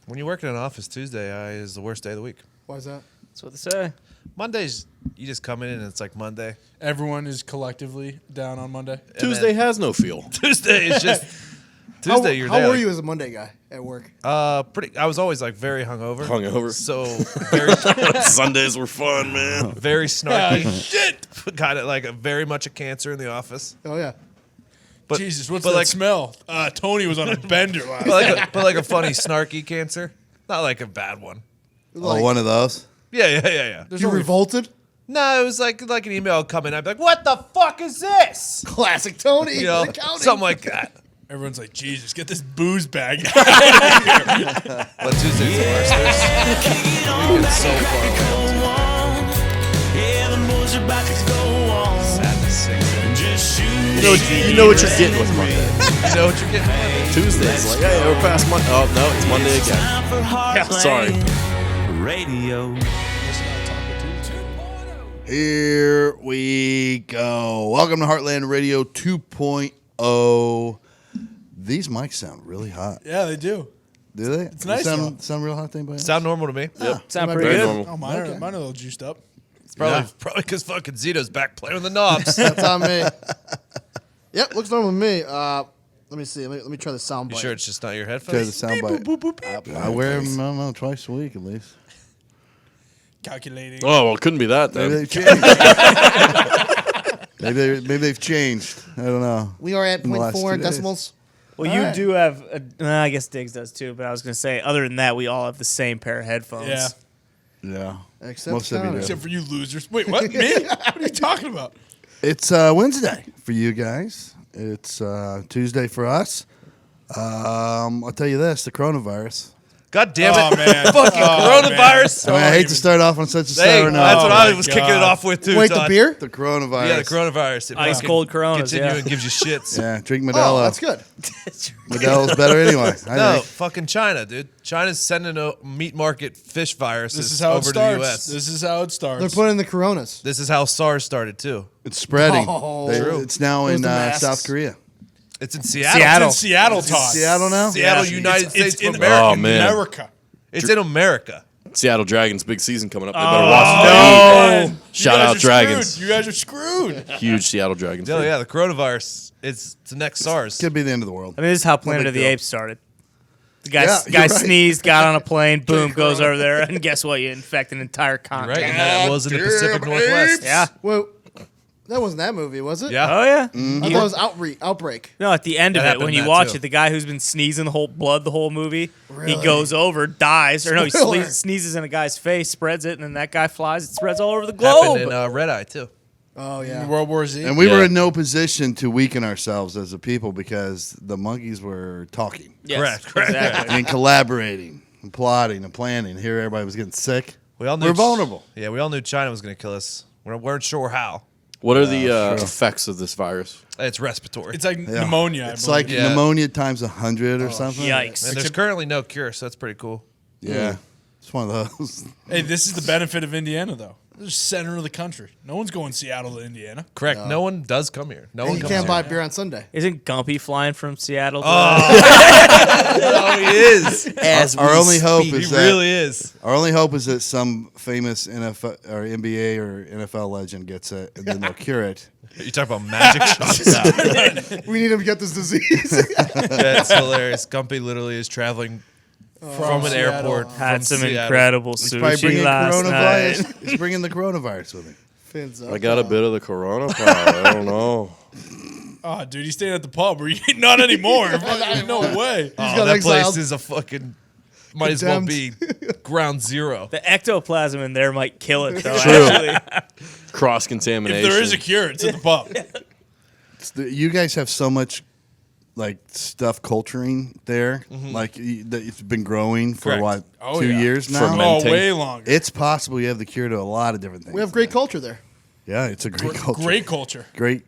When you work in an office, Tuesday is the worst day of the week. Why is that? That's what they say. Mondays, you just come in and it's like Monday. Everyone is collectively down on Monday. Tuesday has no feel. Tuesday is just Tuesday. You're How there. were you as a Monday guy at work? Pretty. I was always like very hungover. So very, Sundays were fun, man. very snarky. Shit. Got it. Like very much a cancer in the office. Oh yeah. But, Jesus, what's but that like, smell? Tony was on a bender last but like a funny snarky cancer, not like a bad one. Like, one of those? Yeah. You revolted? No, it was like an email would come in. I'd be like, "What the fuck is this?" Classic Tony. You know, accounting. something like that. Everyone's like, Jesus, get this booze bag. But Tuesday's the worst. It's so far. Sadness sinks in. You know what you're getting with Monday. You know what you're getting Monday. Tuesday's like, hey, we're past Monday. Oh, no, it's Monday again. Yeah, sorry. Radio. Here we go. Welcome to Heartland Radio 2.0. These mics sound really hot. Yeah, they do. Do they? It's nice, Sound real hot to anybody else? Sound normal to me. Yep. Sound might pretty Very good. normal. Oh, mine are a little juiced up. It's probably because fucking Zito's back playing with the knobs. That's on me. Yep, looks normal to me. Let me see. Let me try the sound You bite. sure it's just not your Try the headphones? sound bite. I wear them, I don't know, twice a week at least. Calculating. Oh, well, it couldn't be that Maybe then. they've changed. maybe they've changed. I don't know. We are at In the last 0.4 2 days. decimals. Well, All you right. do have, I guess Diggs does too, but I was going to say, other than that, we all have the same pair of headphones. Yeah. Yeah. Except Most of you Connor. do. Except for you losers. Wait, what? Me? What are you talking about? It's Wednesday for you guys. It's Tuesday for us. I'll tell you this: the coronavirus. God damn it! Oh, man. Fucking coronavirus. I mean, I hate to start off on such a Hey, sour note. that's what Oh, I my was God. kicking it off with too. Wait, the Todd. beer? The coronavirus. Yeah, the coronavirus. It Ice fucking cold Coronas, gets in yeah. you and gives you shits. Yeah, drink Oh, Modelo. that's good. Modelo's better anyway. I No, think. fucking China, dude. China's sending a meat market fish viruses This is how it over to the starts. U.S. This is how it starts. They're putting the Coronas. This is how SARS started too. It's spreading. Oh, True. It's now Those in the masks. South Korea. It's in Seattle. Seattle. It's in Seattle, Todd. Seattle now? Seattle, Yeah. United States It's in of America. Oh, man. America. It's in America. Seattle Dragons, big season coming up. They better Oh, watch it. Man, you Shout guys out are Dragons. screwed. You guys are screwed. Huge Seattle Dragons. Oh fan. yeah, the coronavirus. It's the next SARS. Could be the end of the world. I mean, this is how Planet big of the deal. Apes started. The guy, Yeah, guy you're right. sneezed, got on a plane, boom, goes over there, and guess what? You infect an entire continent. Right, and that was in the Pacific Northwest. Yeah. Well, that wasn't that movie, was it? Yeah. Oh, yeah. I thought it was Outbreak. No, at the end of That it, happened when in you that, watch too. it, the guy who's been sneezing the whole movie, Really? he goes over, dies, or no, he Spoiler. sneezes in a guy's face, spreads it, and then that guy flies. It spreads all over the Happened globe. in Red Eye too. Oh, yeah. World War Z. And we Yeah. were in no position to weaken ourselves as a people because the monkeys were talking Yes, Correct. Exactly. and collaborating and plotting and planning. Here, everybody was getting sick. We all knew We're vulnerable. Yeah, we all knew China was going to kill us. We weren't sure how. What are the effects of this virus? It's respiratory. It's like Yeah. pneumonia. I It's believe. like Yeah. pneumonia times 100 or something. Yikes. and there's currently no cure, so that's pretty cool. Yeah. It's one of those. Hey, this is the benefit of Indiana, though. This is center of the country. No one's going Seattle to Indiana. Correct. No one does come here. No And one you comes can't here. buy beer on Sunday. Isn't Gumpy flying from Seattle? To Oh, he is. Our only hope He is that really is. our only hope is that some famous NFL or NBA or NFL legend gets it and then they'll cure it. You talk about magic shots. We need him to get this disease. That's hilarious. Gumpy literally is traveling from an Seattle. airport. Had from some Seattle. incredible He's probably sushi bringing last night. coronavirus. He's bringing the coronavirus with him. Fins up. I got a bit of the corona power. I don't know. Oh, dude, he's staying at the pub. Not anymore. Fucking no way. Oh, got that exiled. place is a fucking. Might as well be ground zero. The ectoplasm in there might kill it, though. True. Actually, Cross If contamination. there is a cure, it's at the pub. You guys have so much like stuff culturing there. Like it's been growing for Correct. what, Oh, 2 yeah. years now. Ferment. Oh, Fermenting. way longer. It's possible you have the cure to a lot of different things. We have great culture there. Yeah, it's a great culture. Great culture. Great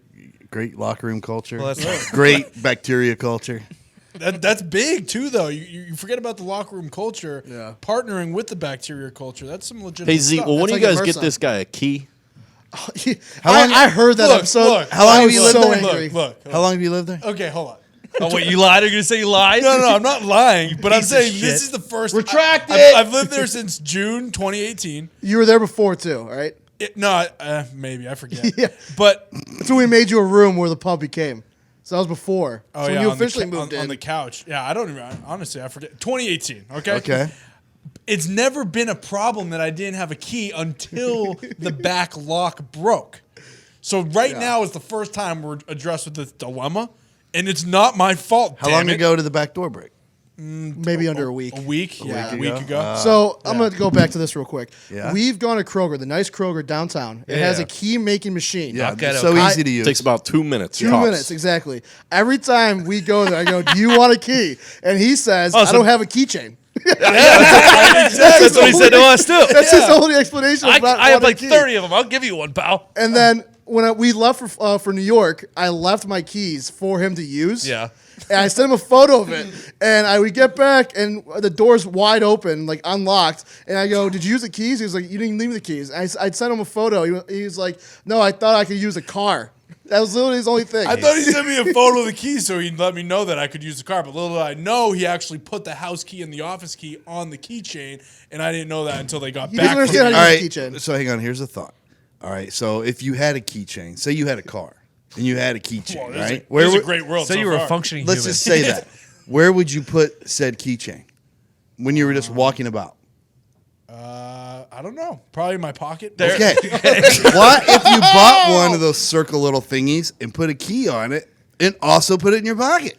locker room culture. Well, that's right. Great bacteria culture. That's big too, though. You forget about the locker room culture. Yeah. Partnering with the bacteria culture. That's some legitimate Hey, Z, stuff. well, when do you That's like guys a get Versa. this guy a key? I heard that Look, episode. look. How long have you lived so there? angry. Look. How long have you lived there? Okay, hold on. Oh, wait, you lied? Are you going to say you lied? No, I'm not lying, but I'm Piece of saying shit. this is the first. Retract I've, it. I've lived there since June 2018. You were there before too, right? Maybe I forget. Yeah. But That's when we made you a room where the puppy came. So that was before. oh so yeah, when you on the officially ca- moved on, in. on the couch. Yeah, I don't even honestly. I forget. 2018. Okay. Okay. It's never been a problem that I didn't have a key until the back lock broke. So now is the first time we're addressed with this dilemma, and it's not my fault. How long ago did the back door break? Maybe under a week. A week? Yeah, a week ago. So I'm going to go back to this real quick. Yeah. We've gone to Kroger, the nice Kroger downtown. It has Yeah. a key making machine. Yeah, Okay, it's so okay. easy to use. Takes about 2 minutes. 2 tops. minutes, exactly. Every time we go there, I go, "Do you want a key?" And he says, Oh, "I so- don't have a keychain." That's what he said to us, too. That's his only explanation. I about have wanting a like key. 30 of them. I'll give you one, pal. And then when we left for New York, I left my keys for him to use. Yeah. And I sent him a photo of it. And we get back, and the door's wide open, like unlocked. And I go, "Did you use the keys?" He was like, "You didn't leave me the keys." And I'd sent him a photo. He was like, "No, I thought I could use a car." That was literally his only thing. I thought he sent me a photo of the key so he'd let me know that I could use the car. But little did I know, he actually put the house key and the office key on the keychain, and I didn't know that until they got He back doesn't from understand me. how All to right. use a keychain. So hang on. Here's a thought. All right. So if you had a keychain, say you had a car and you had a keychain, Well, this right? is a would- great world So so you were a far. functioning Let's human. just say that. Where would you put said keychain when you were just walking about? I don't know. Probably in my pocket. Okay. What if you bought one of those circle little thingies and put a key on it and also put it in your pocket?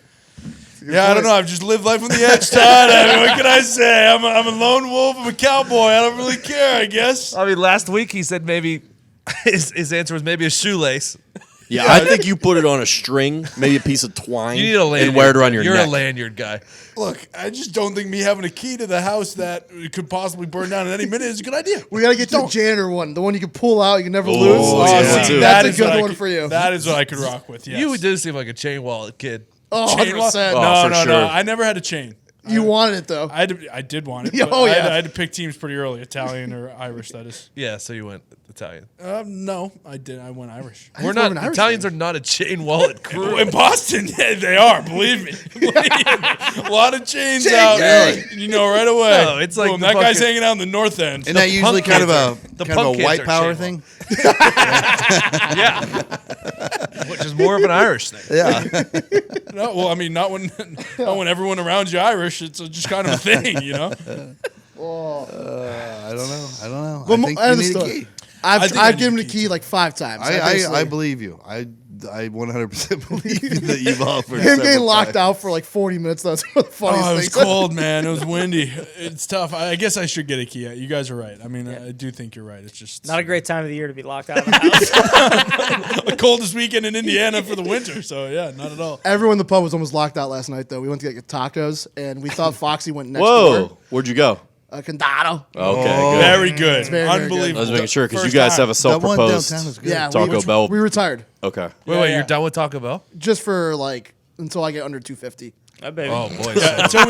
Yeah, I don't know. I've just lived life on the edge, Todd. I mean, what can I say? I'm a lone wolf. I'm a cowboy. I don't really care, I guess. I mean, last week he said maybe his answer was maybe a shoelace. Yeah, I think you put it on a string, maybe a piece of twine, You need a lanyard. and wear it around your You're neck. a lanyard guy. Look, I just don't think me having a key to the house that could possibly burn down at any minute is a good idea. We got to get the janitor one, the one you can pull out, you can never lose. yeah, see, too. That's that a is what good I one could- for you. That is what I could rock with, yes. You do seem like a chain wallet kid. Oh, Chain 100%. Oh, No, for no, sure. no. I never had a chain. You wanted it, though. I did want it. Oh, but yeah. I had to pick teams pretty early, Italian or Irish, that is. Yeah, so you went Italian. No, I didn't. I went Irish. We're more of an not Irish Italians thing. are not a chain wallet crew. In Boston, yeah, they are. Believe me. A lot of chains Chain out. gang. You know right away. No, it's like Boom, the that guy's fucking- hanging out in the north end. Isn't that usually punk kind of kids a are- the kind of punk a kids white are power chain thing? Yeah. Which is more of an Irish thing. Yeah. No, well, I mean, not when everyone around you Irish. It's just kind of a thing, you know. I don't know. I Well, think I you need a understood. key. I think I I've need given a the key, key like 5 times. I basically- believe you. I 100% believe that you've offered. Him getting several locked times. out for like 40 minutes. That's one of the funniest Oh, it was things. cold, man. It was windy. It's tough. I guess I should get a key. You guys are right. I mean, I do think you're right. It's just Not a great time of the year to be locked out of the house. the coldest weekend in Indiana for the winter. So yeah, not at all. Everyone in the pub was almost locked out last night, though. We went to get tacos, and we thought Foxy went next Whoa, door. where'd you go? Condado. Okay, good. Very good. very, very good. Unbelievable. I was making sure because you First guys time. have a That one self-proposed downtown is good. Yeah, Taco Bell. we retired Okay. Wait, yeah. you're done with Taco Bell? just for like until I get under 250. Oh, baby. Oh boy. Yeah, until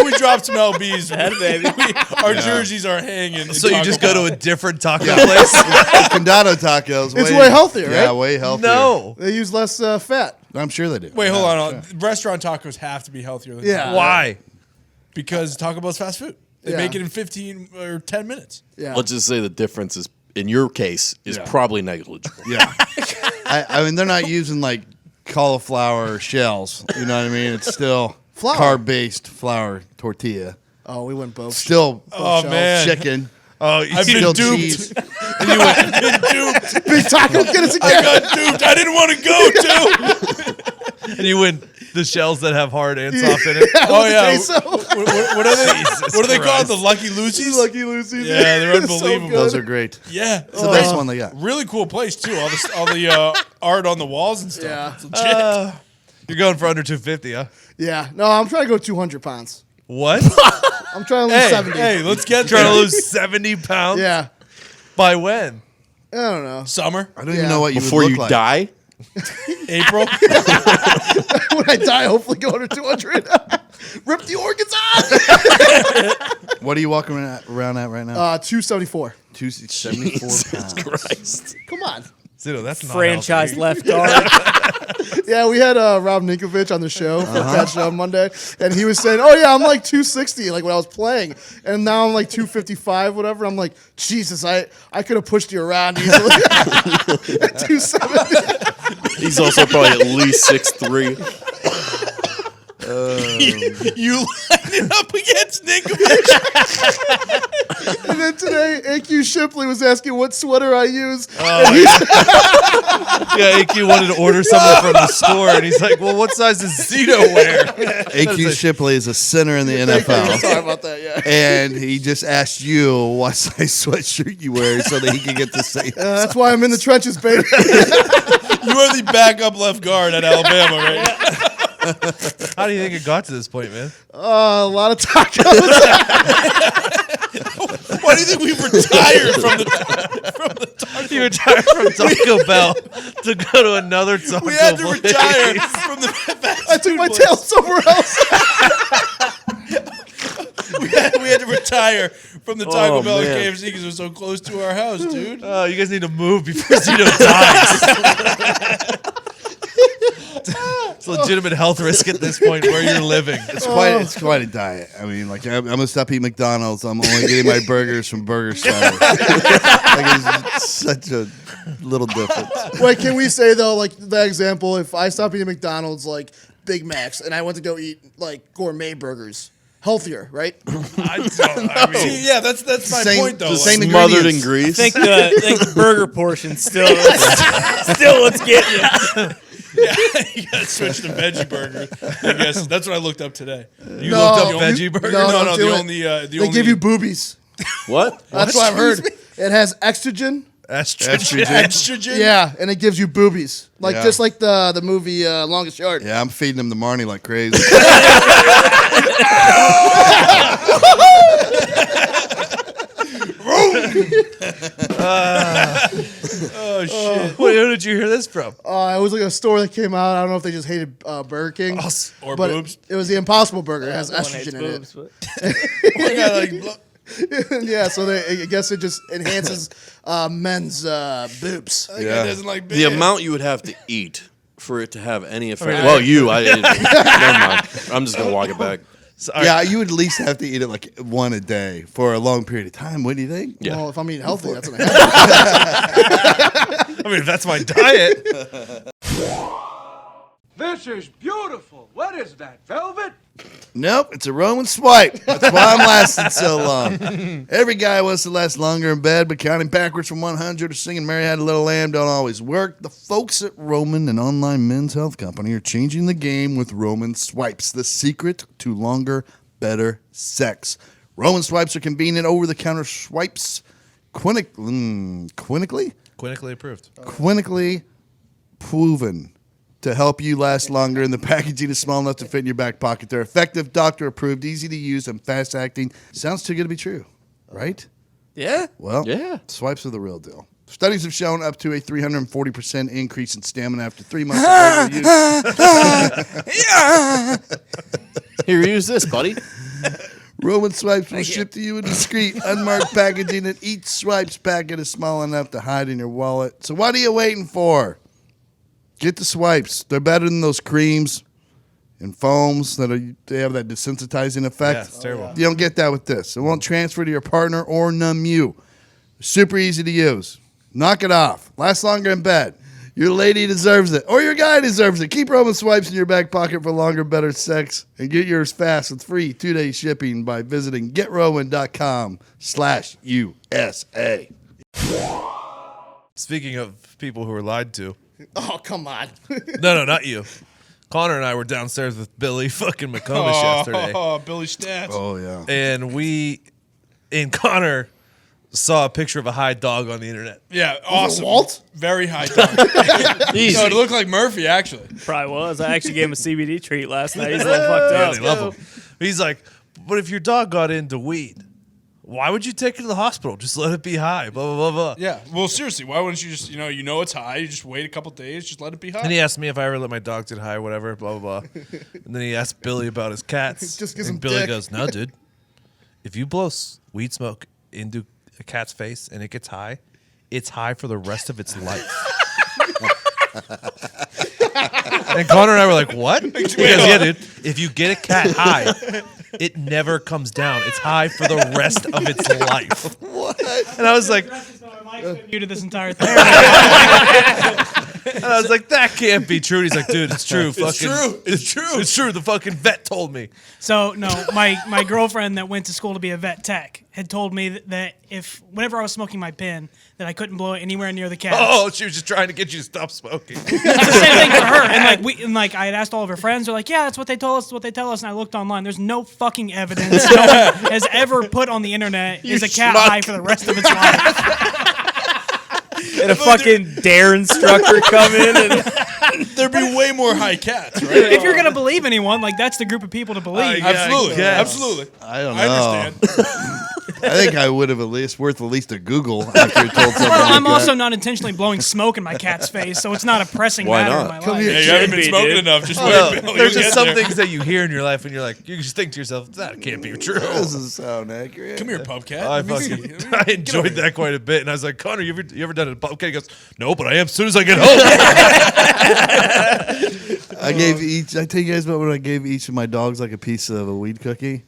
we drop some lbs, baby. our jerseys are hanging. So you just go to a different taco place? Condado tacos. It's way healthier, Yeah, right? way healthier. No. They use less fat. I'm sure they do. Wait, hold on. Restaurant tacos have to be healthier than Yeah. Why? because Taco Bell's fast food. They Yeah. make it in 15 or 10 minutes. Yeah. Let's just say the difference is, in your case, is probably negligible. Yeah. I mean, they're not using like cauliflower shells. You know what I mean? It's still Flour. carb-based flour tortilla. Oh, we went both. Still Oh, man. chicken. Oh, I've been Still duped. cheese. I've been duped. Big taco, get us I again. got duped. I didn't want to go to. and you win the shells that have hard and soft in it. Oh yeah. Queso. What are they? What are they called? The Lucky Lucy's. Lucky Lucy's. Yeah, they're So unbelievable. good. Those are great. Yeah, It's the best one they got. really cool place too. All the art on the walls and stuff. Yeah. It's legit. You're going for under 250, huh? Yeah. No, I'm trying to go 200 pounds. What? I'm trying to lose hey, 70. hey, let's get Trying to there. lose 70 pounds? Yeah. By when? I don't know. Summer, I don't even know what you Before would you look like. die? April. When I die, hopefully go under 200. Rip the organs out. What are you walking around at right now? 274. 274 Jesus pounds. Christ. Come on. Zito, that's not franchise healthy. left guard. Yeah, we had Rob Ninkovich on the show for Catch Show Monday, and he was saying, "Oh yeah, I'm like 260, like when I was playing, and now I'm like 255, whatever." I'm like, Jesus, I could have pushed you around easily at 270. He's also probably at least 6'3". You line it up against Ninkovich. And then today, AQ Shipley was asking what sweater I use. Yeah, AQ wanted to order something from the store, and he's like, "Well, what size does Zito wear?" AQ Shipley is a center in the NFL. Sorry about that. Yeah. And he just asked you what size sweatshirt you wear so that he can get the same. That's why I'm in the trenches, baby. You are the backup left guard at Alabama, right? How do you think it got to this point, man? A lot of tacos. Why do you think we retired from the You retired from Taco Bell to go to another Taco We had to place. retire from the fast I took food my place. tail somewhere else. We had to retire from the Taco Oh, Bell and man. KFC because it was so close to our house, dude. You guys need to move before Zito dies. It's a legitimate health risk at this point where you're living. It's quite a diet. I mean, like I'm gonna stop eating McDonald's. I'm only getting my burgers from Burger Center. Like, it's such a little difference. Wait, can we say though, like that example? If I stop eating McDonald's, like Big Macs, and I went to go eat like gourmet burgers, healthier, right? I mean, See, yeah, that's my point, though. The same Smothered in ingredients. grease. I think the burger portion still what's getting you. You gotta switch to veggie burger. I guess that's what I looked up today. you No. looked up You- veggie burger? no, No, don't the do it. only They give you boobies. What? That's what I've heard. It has estrogen. Estrogen. estrogen. Yeah, and it gives you boobies, like Yeah. just like the movie Longest Yard. Yeah, I'm feeding him the Marnie like crazy. Oh shit. Wait, who did you hear this from? It was like a store that came out. I don't know if they just hated Burger King Or but boobs. It was the Impossible Burger. It has Everyone hates estrogen in boobs, but- I got, like, Yeah, so I guess it just enhances men's boobs. that guy doesn't like The big. amount you would have to eat for it to have any effect. Well, you, never mind. I'm just gonna walk it back. Yeah, you would at least have to eat it like one a day for a long period of time. What do you think? Yeah. Well, if I'm eating healthy, that's what I have. I mean, if that's my diet. This is beautiful. What is that, velvet? Nope, it's a Roman swipe. That's why I'm lasting so long. Every guy wants to last longer in bed, but counting backwards from 100 or singing Mary Had a Little Lamb don't always work. The folks at Roman, an online men's health company, are changing the game with Roman swipes, the secret to longer, better sex. Roman swipes are convenient over-the-counter swipes, clinically Clinically approved. proven to help you last longer, and the packaging is small enough to fit in your back pocket. They're effective, doctor-approved, easy to use, and fast-acting. Sounds too good to be true, right? Yeah. Well, Yeah. swipes are the real deal. Studies have shown up to a 340% increase in stamina after 3 months of use. Here, use this, buddy. Roman swipes will ship to you in discreet, unmarked packaging, and each swipes packet is small enough to hide in your wallet. So what are you waiting for? Get the swipes. They're better than those creams and foams they have that desensitizing effect. Yeah, it's terrible. You don't get that with this. It won't transfer to your partner or numb you. Super easy to use. Knock it off. Last longer in bed. Your lady deserves it, or your guy deserves it. Keep Roman swipes in your back pocket for longer, better sex, and get yours fast with free 2-day shipping by visiting GetRoman.com/USA. Speaking of people who were lied to. Oh, come on. No, not you. Connor and I were downstairs with Billy fucking McComish yesterday. Oh, Billy Stats. Oh yeah. And Connor saw a picture of a high dog on the internet. Yeah, awesome. Walt? Very high dog. Easy. No, it looked like Murphy, actually. Probably was. I actually gave him a CBD treat last night. He's a little fucked Yeah, up. they love him. He's like, but if your dog got into weed, why would you take it to the hospital? Just let it be high, blah, blah, blah, blah. Yeah. Well, seriously, why wouldn't you just, you know it's high, you just wait a couple days, just let it be high? And he asked me if I ever let my dogs get high, whatever, blah, blah, blah. And then he asked Billy about his cats. Just gives and him Billy dick. goes, no, dude. If you blow weed smoke into a cat's face and it gets high, it's high for the rest of its life. And Connor and I were like, what? He goes, yeah, dude. If you get a cat high, it never comes down. It's high for the rest of its life. What? And I was like, You did this entire thing. and I was like, that can't be true. And he's like, dude, it's true. It's true. It's true. It's true. The fucking vet told me. So no, my girlfriend that went to school to be a vet tech had told me that if whenever I was smoking my pen, that I couldn't blow it anywhere near the cats. Oh, she was just trying to get you to stop smoking. It's the same thing for her. And like I had asked all of her friends, they're like, yeah, that's what they told us. That's what they tell us. And I looked online. There's no fucking evidence no one has ever put on the internet is a cat high for the rest of its life. And a fucking dare instructor come in and There'd be way more high cats, right? If you're gonna believe anyone, like that's the group of people to believe. Absolutely. Absolutely. I don't know. I understand. I think I would have at least a Google after you told something. Well, I'm like also that. not intentionally blowing smoke in my cat's face, so it's not a pressing Why matter not? in my Come life. here. Yeah, you haven't been be, smoking dude. enough. Just Well, wait, Bill. there's You'll just get some there. things that you hear in your life, and you're like, you just think to yourself, that can't be true. That doesn't sound accurate. Come here, pubcat. I Let me see. fucking I enjoyed that quite a bit, and I was like, Connor, you ever done a pubcat? He goes, no, but I am as soon as I get home. I gave each. I tell you guys about when I gave each of my dogs like a piece of a weed cookie.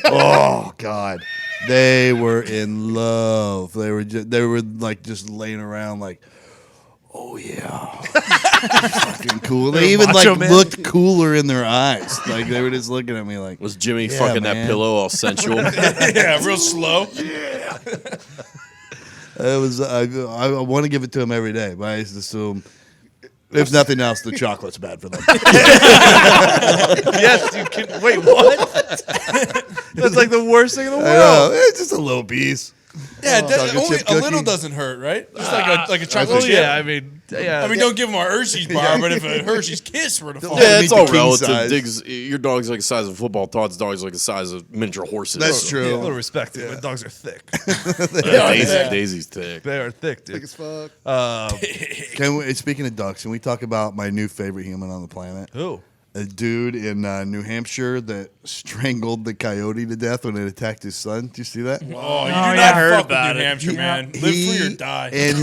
Oh God, they were in love. They were like just laying around like, oh yeah, fucking cool. They even like macho man. looked cooler in their eyes. Like they were just looking at me like, Was Jimmy Yeah, fucking man. that pillow all sensual? Yeah, real slow. it was. I want to give it to them every day, but I just assume. If nothing else, the chocolate's bad for them. Yes, you can. Wait, what? That's like the worst thing in the I world. know. It's just a little piece. Yeah, Chocolate only chip a little cookie. doesn't hurt, right? Just like a chocolate Well, chip. yeah, I mean, Don't give him a Hershey's bar, but if a Hershey's Kiss were to fall, Yeah, meet it's the all king relative. size. Diggs, your dog's like the size of a football. Todd's dog's like the size of miniature horses. That's a true. little respect to it, but dogs are thick. Daisy's thick. They are thick, Thick dude. as fuck. Speaking of ducks, can we talk about my new favorite human on the planet? Who? A dude in New Hampshire that strangled the coyote to death when it attacked his son. Did you see that? oh, you do yeah, not I heard fuck about with New it. Hampshire, man. Live free or die. And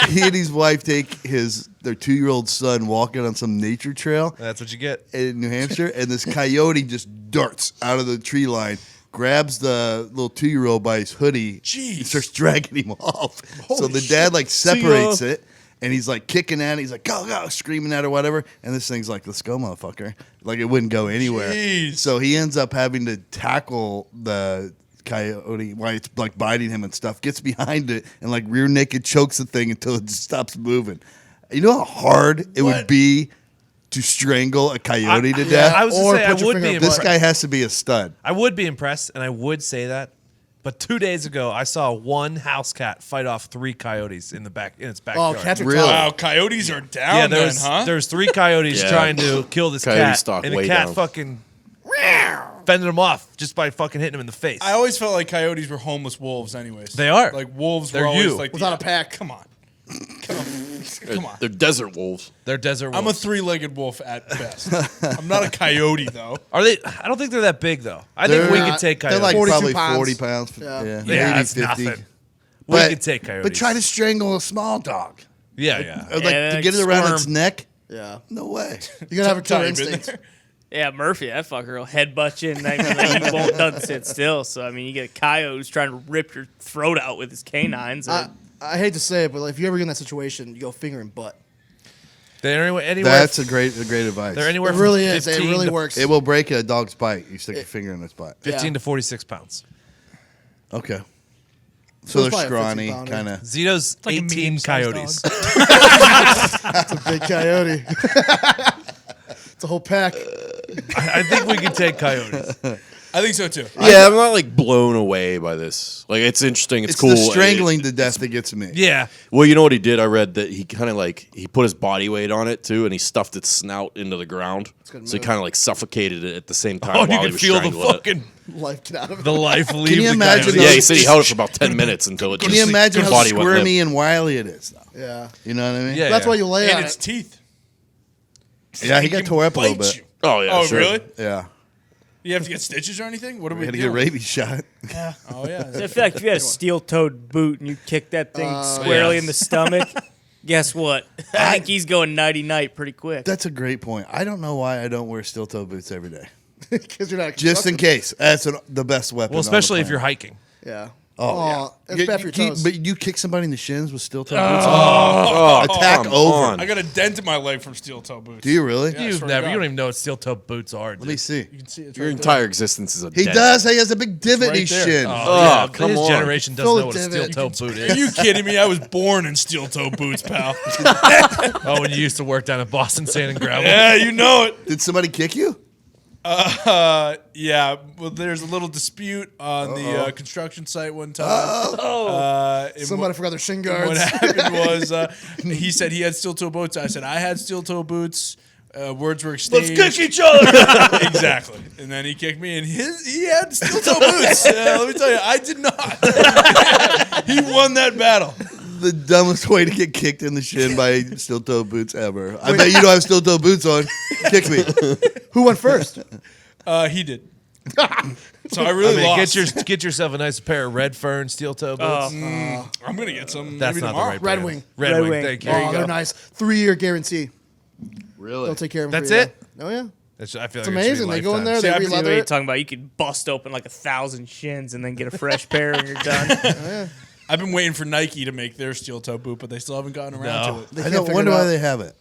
he and his wife take their 2-year-old son walking on some nature trail That's what you get. in New Hampshire, and this coyote just darts out of the tree line, grabs the little 2-year-old by his hoodie, Jeez. and starts dragging him off. So the dad like separates it, and he's like kicking at it. He's like, go, go, screaming at it or whatever. And this thing's like, let's go, motherfucker. Like it wouldn't go anywhere. Jeez. So he ends up having to tackle the coyote while it's like biting him and stuff, gets behind it and like rear naked chokes the thing until it just stops moving. You know how hard it would be to strangle a coyote to death? I was Or to say I put your would finger be up This impressed. guy has to be a stud. I would be impressed, and I would say that. But 2 days ago, I saw one house cat fight off 3 coyotes in its Oh, backyard. cats are Really? tough. Wow, coyotes are down yeah, then, huh? there's 3 coyotes Yeah. trying to kill this Coyote cat, stock and the way cat down. fucking fended him off just by fucking hitting him in the face. I always felt like coyotes were homeless wolves anyways. They are. Like wolves They're were always you. like Without a pack. Come on. Come on. They're desert wolves. They're desert wolves. I'm a 3-legged wolf at best. I'm not a coyote though. Are they? I don't think they're that big though. I think we could take They're coyotes. like 42 probably pounds. 40 pounds. Yeah. yeah, maybe that's 50. nothing. We could take coyotes. But try to strangle a small dog. Yeah, yeah. Like Yeah, to like get it around its squirm. neck? Yeah. No way. You gotta have a killer Todd, you been instinct. there? Yeah, Murphy, that fucker will headbutt you, and he won't doesn't sit still. So I mean, you get a coyote who's trying to rip your throat out with his canines. I hate to say it, but if you ever get in that situation, you go finger and butt. They're anywhere. That's a great advice. They're anywhere It from really is. It 15 really to, works. It will break a dog's bite. You stick your finger in its butt. 15 Yeah. to 46 pounds. Okay. So So they're it's probably a scrawny, 50-pounder. kind of. Zito's like a 18 medium-sized coyotes. It's a big coyote. It's a whole pack. I think we could take coyotes. I think so too. Yeah, I'm not like blown away by this. Like it's interesting. It's, It's cool. the strangling to death that gets me. Yeah. Well, you know what he did? I read that he kind of like he put his body weight on it too, and he stuffed its snout into the ground. good So he move. kind of like suffocated it at the same time Oh, while you he can was feel the strangling it. fucking Life get out of it. the life leave. you the imagine coyote. those- Yeah, he said he held it for about 10 minutes until it Can just you imagine the how body went limp. squirmy and wily it is? Though? Yeah. You know what I mean? Yeah. That's why you lay And on its it. teeth. Yeah, he got Can tore up a little bite bit. you. Oh yeah, Oh, sure. really? Yeah. You have to get stitches or anything? What are we Had to get a doing? rabies shot. Oh yeah. I feel like if you had a steel-toed boot and you kicked that thing squarely yes. in the stomach, Guess what? I think he's going nighty-night pretty quick. That's a great point. I don't know why I don't wear steel-toe boots every day. Because you're not Just in case. That's the best weapon. Well, especially if you're hiking. Yeah. Oh, yeah. It's bad for your toes. But you kick somebody in the shins with steel-toe boots on? Attack come over. on. I got a dent in my leg from steel-toe boots. Do you really? Yeah, I You've swear to never. God. You don't even know what steel-toe boots are. Let me see. You can see it. Your entire existence is a He dent. does. He has a big divot in right his there. shin. Oh, come His on. generation doesn't Full know what a divot. steel-toe boot Are is. you kidding me? I was born in steel-toe boots, pal. Oh, when you used to work down at Boston Sand and Gravel. Yeah, you know it. Did somebody kick you? Yeah. Well, there's a little dispute on the construction site one time. Somebody forgot their shin What guards. happened was he said he had steel-toe boots. I said I had steel-toe boots. Words were Let's exchanged. kick each other. Exactly. And then he kicked me, and he had steel-toe boots. Let me tell you, I did not. He won that battle. The dumbest way to get kicked in the shin by steel-toe boots ever. I bet you don't have steel-toe boots on. Kick me. Who went first? He did. So I really lost. Get yourself a nice pair of Red Fern steel-toe boots. I'm gonna get some. That's maybe not tomorrow. the right Red brand. Wing. Red Red Wing. Wing. Thank you. Oh, they're nice. 3-year guarantee. Really? They'll take care of them. That's for you. it? Oh yeah. I feel like It's it should be amazing. They go in there, lifetime. they See, I See what re-leather you're it. talking about. You could bust open like 1,000 shins and then get a fresh pair and you're done. I've been waiting for Nike to make their steel-toe boot, but they still haven't gotten around No. to it. They I can't don't figure wonder it why out. they have it.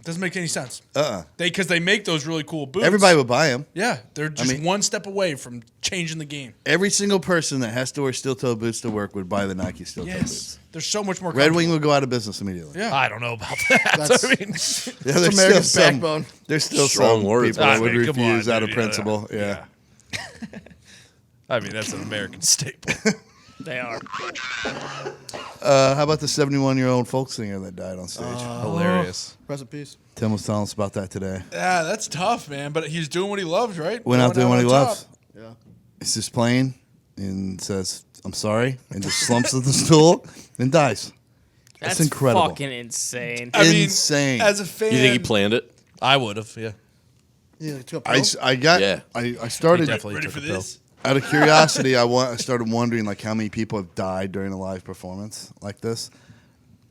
Doesn't make any sense. Uh-uh. Because they make those really cool boots. Everybody would buy them. Yeah, they're just mean- one step away from changing the game. Every single person that has to wear steel-toe boots to work would buy the Nike steel-toe Yes, boots. they're so much more. Red Wing comfortable. would go out of business immediately. Yeah. I don't know about that. That's- I mean, Yeah, there's America's still some, backbone. There's still Strong some words. people that I would mean, come on, refuse out of dude, yeah. principle. Yeah. I mean, that's an American staple. They are. How about the 71-year-old folk singer that died on stage? Hilarious. Rest in peace. Tim was telling us about that today. Yeah, that's tough, man. But he's doing what he loves, right? Went out doing what he on top. loves. Yeah. He's just playing and says, "I'm sorry," and just slumps at the stool and dies. That's incredible. fucking insane. I mean, Insane. as a fan, You think he planned it? I would have, yeah. Yeah, they took a pill? I started Definitely ready took for a pill. this? out of curiosity. I started wondering like how many people have died during a live performance like this.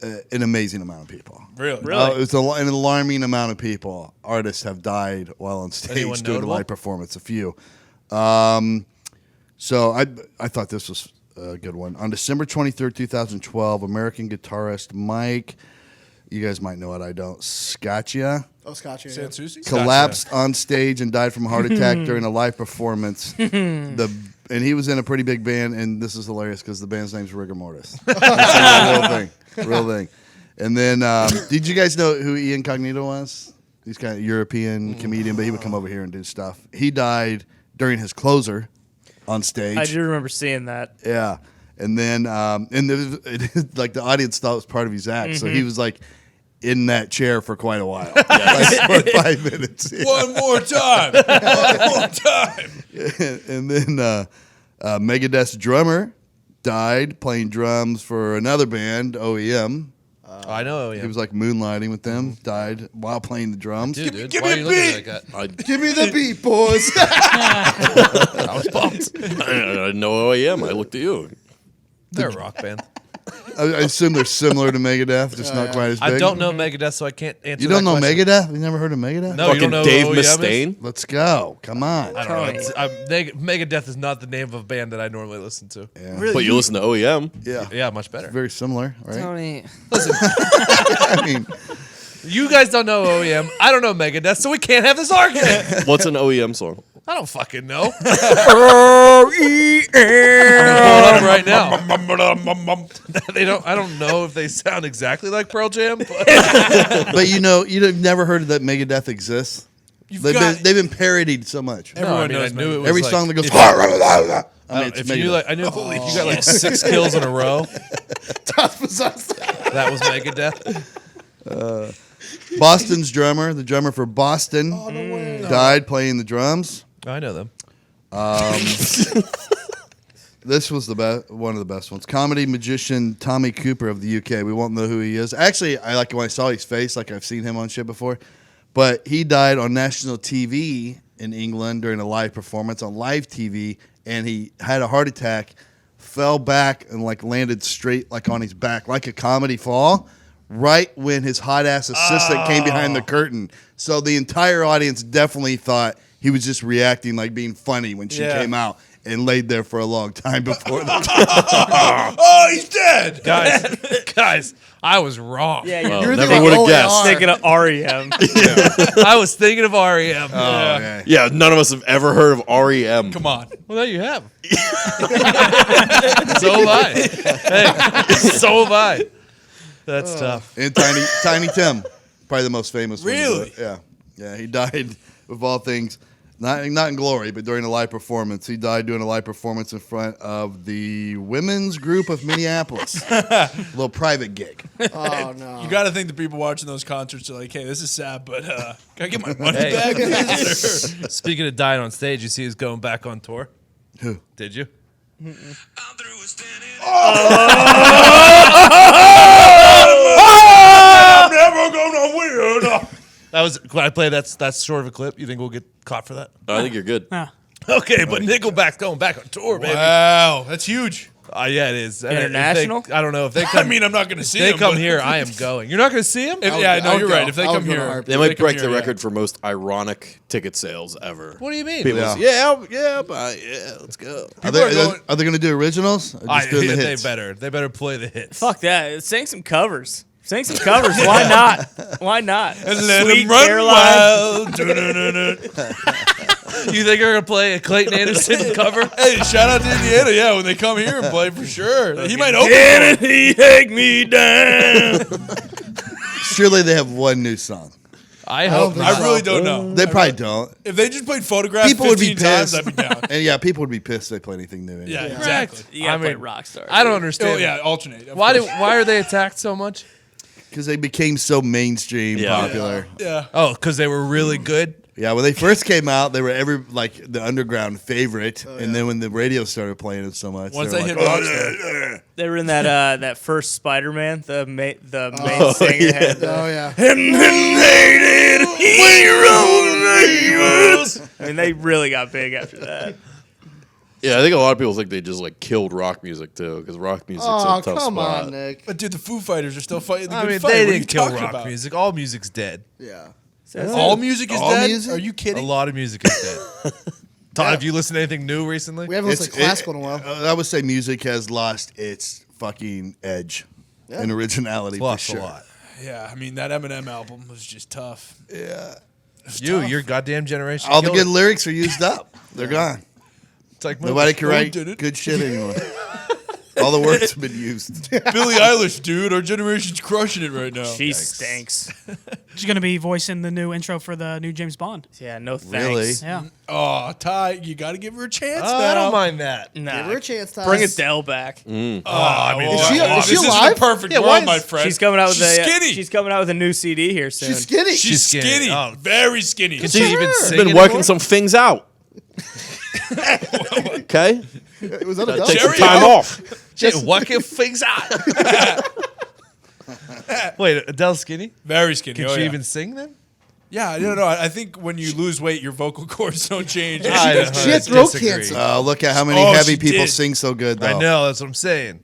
An amazing amount of people. Really? Really? It's an alarming amount of people. Artists have died while on stage Anyone doing a notable? live performance. A few. So I thought this was a good one. On December 23rd, 2012, American guitarist Mike, you guys might know it, I don't, Scaccia, Oh, Scotch. Yeah. Sansusi? collapsed on stage and died from a heart attack during a live performance. And he was in a pretty big band, and this is hilarious because the band's name's Rigor Mortis. That's a real thing. And then, did you guys know who Ian Cognito was? He's kind of a European comedian, but he would come over here and do stuff. He died during his closer on stage. I do remember seeing that. Yeah, and then and there was, like the audience thought it was part of his act, so he was like in that chair for quite a while, like for 5 minutes. Yeah. One more time. One more time. And then Megadeth's drummer died playing drums for another band, OEM. I know. Yeah. He was like moonlighting with them. Died while playing the drums. Dude, give why me are a you looking beat. at that? Give me the beat, boys. I was pumped. I know OEM. I looked at you. They're a rock band. I assume they're similar to Megadeth, just not quite as big. I don't know Megadeth, so I can't answer. You don't that know question. Megadeth? You never heard of Megadeth? No, you don't Fucking know Dave who OEM is? Mustaine. Let's go. Come on. I don't know. Megadeth is not the name of a band that I normally listen to. Yeah. But you listen to OEM. Yeah. Yeah, much better. Very similar, right? Tony. I mean, You guys don't know OEM. I don't know Megadeth, so we can't have this argument. What's an OEM song? I don't fucking know. I'm pulling up right now. They don't. I don't know if they sound exactly like Pearl Jam, but but you've never heard that Megadeth exists. They've been parodied so much. Everyone no, I knows knew it was Every like, song that goes. if- I mean, it's if you knew, Megadeth. like, I knew if you got like 6 kills in a row. That was Megadeth. Boston's drummer, the drummer for Boston, died playing the drums. I know them. This was one of the best ones. Comedy magician Tommy Cooper of the UK. We won't know who he is. Actually, I like when I saw his face, like I've seen him on shit before. But he died on national TV in England during a live performance on live TV, and he had a heart attack, fell back, and like landed straight like on his back, like a comedy fall, right when his hot ass assistant came behind the curtain. So the entire audience definitely thought he was just reacting like being funny when she came out and laid there for a long time before the Oh, he's dead. Guys, I was wrong. Yeah, Well, never would have guessed. thinking of REM. I was thinking of REM. okay. Yeah, none of us have ever heard of REM. Come on. Well, now you have. So have I. Hey, so have I. That's tough. And Tiny Tim, probably the most famous one. Really? Yeah, he died of all things. Not in glory, but during a live performance. He died doing a live performance in front of the women's group of Minneapolis. A little private gig. Oh no. You got to think the people watching those concerts are like, hey, this is sad, but can I get my money Hey. back? please? Speaking of dying on stage, you see who's going back on tour? Who? Did you? I'm never gonna win. That was when I play. That's short of a clip. You think we'll get caught for that? I think you're good. Okay, but Nickelback's going back on tour, baby. Wow, that's huge. Yeah, it is. And if International? I don't know if they come. I mean, I'm not gonna see they him. come but- here. I am going. You're not going to see him. Yeah, no, I'll you're go. right. If they I'll come go to here, Heartland. They if might come break the here, yeah. record for most ironic ticket sales ever. What do you mean? People Yeah. say, yeah, let's go. Are People are they going- going to do originals? Or just doing the they hits? better. They better play the hits. Fuck that. Sing some covers. Sing some covers. Why not? Why not? And let Sweet him run Caroline. wild. You think you're going to play a Clayton Anderson cover? Hey, shout out to Indiana. Yeah, when they come here and play for sure. He might open. He take me down. Surely they have one new song. I hope think not. I really don't know. They probably don't. If they just played Photographs People would be 15 times, pissed. I'd be down. And yeah, people would be pissed if they play anything new. Anyway. Yeah, exactly. You gotta I play mean, Rockstar. I don't Oh, understand. yeah, alternate. of Why course. why are they attacked so much? Because they became so mainstream Yeah. popular. Yeah. Oh, because they were really good. Yeah, when they first came out, they were the underground favorite, and then when the radio started playing it so much, Once they they were hit like, Rockstar. They were in that first Spider-Man. The main singer had Oh yeah. I mean, they really got big after that. Yeah, I think a lot of people think they just like killed rock music too, because rock music's Oh a tough come spot. on, Nick. But dude, the Foo Fighters are still fighting the I good mean, fight. they What are didn't you kill talking rock about? music. All music's dead. Yeah. All music is All dead? music? Are you A kidding? lot of music is dead. Todd, have you listened to anything new recently? We haven't listened to classical in a while. I would say music has lost its fucking edge and originality for Lost sure. a lot. Yeah, I mean, that Eminem album was just tough. Yeah, Your goddamn generation. all the killed good it. lyrics are used up. They're gone. It's like Nobody can Who write did it? good shit anymore. All the words have been used. Billie Eilish, dude. Our generation's crushing it right now. She stinks. She's gonna be voicing the new intro for the new James Bond. Yeah, no Really? thanks. Yeah. Oh, Ty, you got to give her a chance Oh, now. I don't mind that. Nah. Give her a chance, Ty. Bring Adele back. I mean, Is she this alive? is the perfect Yeah, why world, is- my friend. She's coming out with She's a skinny. She's coming out with a new CD here soon. She's skinny. She's skinny. Oh. Very skinny. Can she even She's sing been anymore? working some things out. Okay, Was that Adele? take some Cherry time out. off. Shit, working things out. Wait, Adele's skinny? Very skinny. Can Oh, she yeah. even sing then? Yeah, I don't know. I think when you lose weight, your vocal cords don't change. She had throat cancer. Look at how many Oh, heavy she people did. sing so good, though. I know, that's what I'm saying.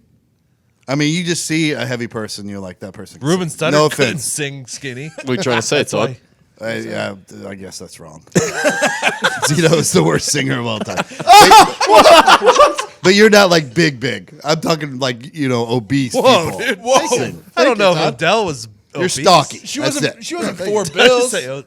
I mean, you just see a heavy person, you're like, that person can Ruben sing. Studdard No couldn't offense. sing skinny. What are you trying to say, Todd? Yeah, I guess that's wrong. Zito is the worst singer of all time. But you're not like big. I'm talking like, obese Whoa, people. dude, whoa. Listen, I don't know if Todd. Adele was you're obese. stocky. She That's wasn't. it. She wasn't Thank four you. bills. Say, oh,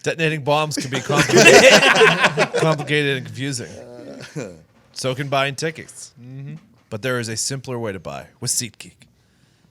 detonating bombs can be complicated and confusing. So can buying tickets. But there is a simpler way to buy with SeatGeek.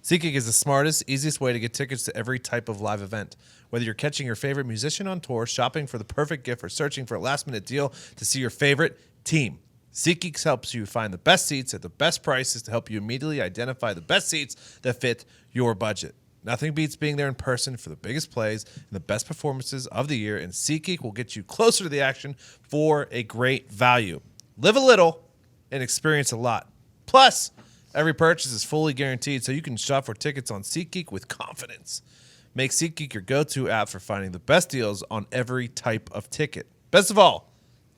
SeatGeek is the smartest, easiest way to get tickets to every type of live event. Whether you're catching your favorite musician on tour, shopping for the perfect gift, or searching for a last-minute deal to see your favorite team, SeatGeek helps you find the best seats at the best prices to help you immediately identify the best seats that fit your budget. Nothing beats being there in person for the biggest plays and the best performances of the year, and SeatGeek will get you closer to the action for a great value. Live a little and experience a lot. Plus, every purchase is fully guaranteed, so you can shop for tickets on SeatGeek with confidence. Make SeatGeek your go-to app for finding the best deals on every type of ticket. Best of all,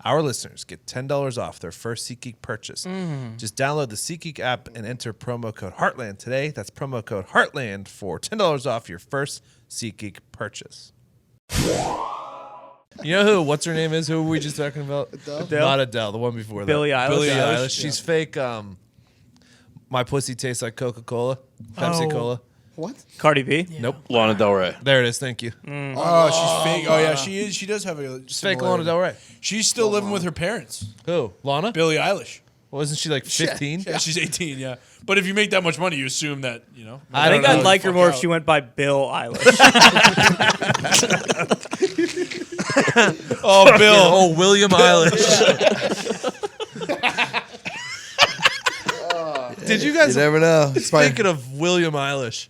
our listeners get $10 off their first SeatGeek purchase. Just download the SeatGeek app and enter promo code Heartland today. That's promo code Heartland for $10 off your first SeatGeek purchase. You know who? What's her name is? Who were we just talking about? Adele? Not Adele. The one before that. Billie Eilish. Billie Yeah. Eilish. She's fake. My pussy tastes like Coca-Cola. Pepsi Cola. What? Cardi B. Nope. Lana Del Rey. There it is. Thank you. Oh, she's fake. Oh yeah, she is. She does have a Fake Lana Del Rey. She's still living with her parents. Who? Lana? Billie Eilish. Wasn't she like 15? Yeah, she's 18. Yeah, but if you make that much money, you assume that I think don't I'd know. like her Fuck more out. if she went by Bill Eilish. Oh, Bill. Oh, William Eilish. Did you guys, You never know. It's probably- speaking of William Eilish,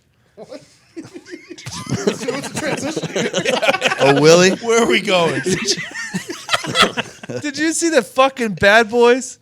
Oh, Willie? Where are we going? did you see that fucking Bad Boys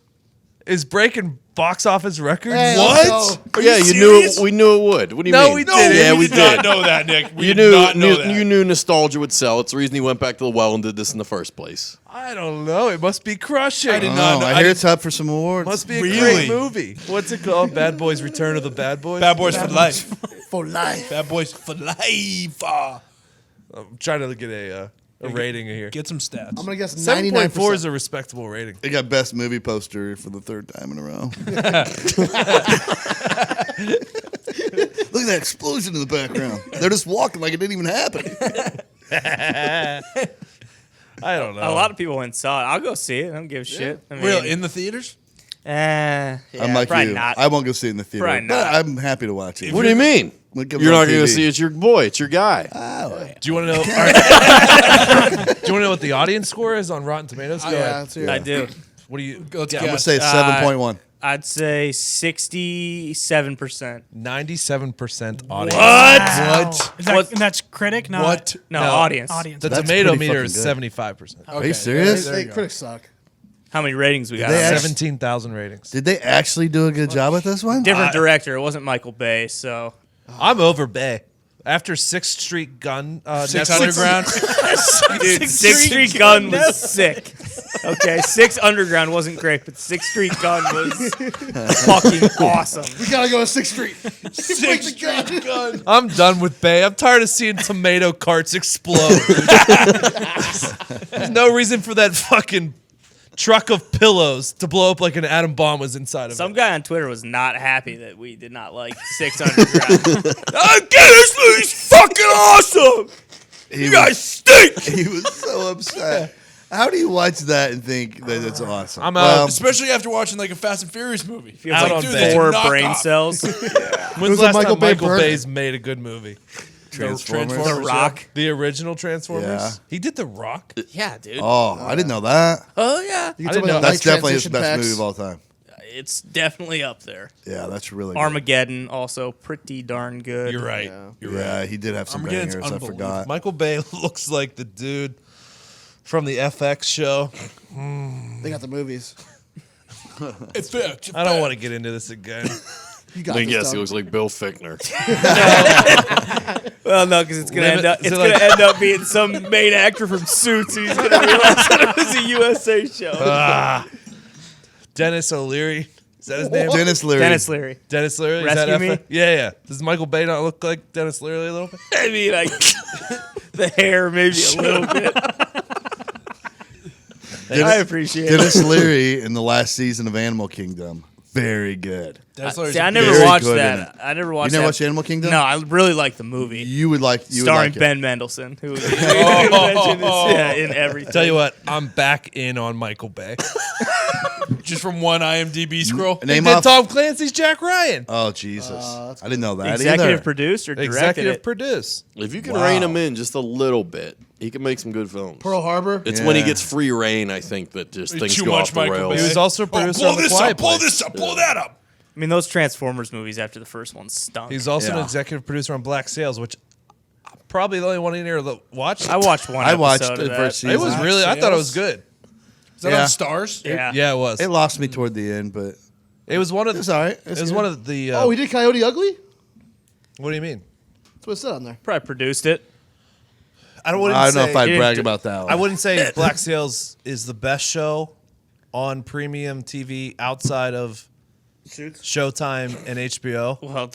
is breaking box office records? Hey, What? let's Oh, yeah, you knew it, we knew it would. What do you No, mean? we didn't. Yeah, we did not did. know that, Nick. We You did knew, not know that. you knew nostalgia would sell. It's the reason he went back to the well and did this in the first place. I don't know. It must be crushing. I did Oh, not know. I hear it's up for some awards. Must be a Really? great movie. What's it called? Bad Boys Return of the Bad Boys? Bad Boys for life. For life. Bad Boys for life. Ah. I'm trying to get a rating here. Get some stats. I'm gonna guess 7.4 99%. is a respectable rating. They got best movie poster for the third time in a row. Look at that explosion in the background. They're just walking like it didn't even happen. I don't know. A lot of people went and saw it. I'll go see it. I don't give a shit. I mean, Real in the theaters? yeah, I'm like probably you. not. I won't go see it in the theater. Probably but not. I'm happy to watch it. What do you mean? Look at it You're on not going to TV. see it. It's your boy. It's your guy. Do you want to know? Do you want to know what the audience score is on Rotten Tomatoes? Go Yeah, ahead. let's hear it. I do. What do you? Let's I'm going to guess. say 7.1. I'd say 67%. 97% audience. Wow. Is that, What? and that's critic, not What? No, No. audience. audience. The That's tomato pretty meter is fucking good. 75%. Are you serious? Hey, critics suck. How many ratings we got? They on actually- this? 17,000 ratings. Did they actually do a good job with this one? Different director. It wasn't Michael Bay, so I'm over Bay. After 6th Street Gun, 6 Netflix- Underground? dude, Sixth Street Gun was sick. Okay, 6 Underground wasn't great, but 6th Street Gun was fucking awesome. We gotta go to 6th Street. 6 Street Gun. I'm done with Bay. I'm tired of seeing tomato carts explode. There's no reason for that fucking truck of pillows to blow up like an atom bomb was inside of Some it. guy on Twitter was not happy that we did not like 6 Underground. I get this movie's fucking awesome. You guys stink. He was so upset. How do you watch that and think that it's awesome? I'm out. Especially after watching like a Fast and Furious movie. Feels Out like on dude, Bay. they 4 knock brain off. cells. When's was the a last Michael time Bay Michael burger. Bay's made a good movie? Transformers. The Rock. The original Transformers? Yeah. He did The Rock? Yeah, dude. Oh, I didn't know that. Oh yeah, You I can tell didn't me know. the That's light definitely his transition best packs. movie of all time. it's definitely up there. Yeah, that's really good. Armageddon also pretty darn good. You're right. You're right. Yeah, he did have some Armageddon's bangers. I unbelievable. forgot. Michael Bay looks like the dude from the FX show. They got the movies. I don't want to get into this again. You got Then this, yes, dog. he looks like Bill Fichtner. Well, no, because it's gonna Limit- end up. is It's it gonna like- end up being some main actor from Suits. And he's gonna realize that it was a USA show. Dennis O'Leary. Is that his name? Dennis Leary. Dennis Leary. Dennis Leary? Is that Rescue Me? FX? Yeah, yeah. Does Michael Bay not look like Dennis Leary a little bit? I mean, the hair maybe a little bit. I appreciate it. Dennis Leary in the last season of Animal Kingdom. Very good. See, I never Very watched good in that. I never watched. You never that. watched Animal Kingdom? No, I really like the movie. You would like. You Starring would like it. Ben Mendelsohn, who was in everything. Tell you what, I'm back in on Michael Bay. Just from one IMDb scroll. He Name did off. Tom Clancy's Jack Ryan. Oh Jesus! I didn't know that Executive either. produced or directed Executive it. produce. If you can Wow. rein him in just a little bit, he can make some good films. Pearl Harbor. It's when he Yeah. gets free reign, I think, that just things Too go much off the Michael rails. He was also a producer pull on The this Quiet up, pull Place. this up, pull that up. I mean, those Transformers movies after the first one stunk. He's also an Yeah. executive producer on Black Sails, which I'm probably the only one in here that watched. I watched one. I watched episode the of that. first season. It was really. I thought it was good. Is that Yeah. on Stars? Yeah. Yeah, it was. It lost me toward the end, but It was one of. it's all right. It was one of the. Oh, he did Coyote Ugly. What do you mean? That's what it said on there. Probably produced it. I don't know if I'd didn't brag do- about that one. I wouldn't say Black Sails is the best show on premium TV outside of Showtime and HBO. Well,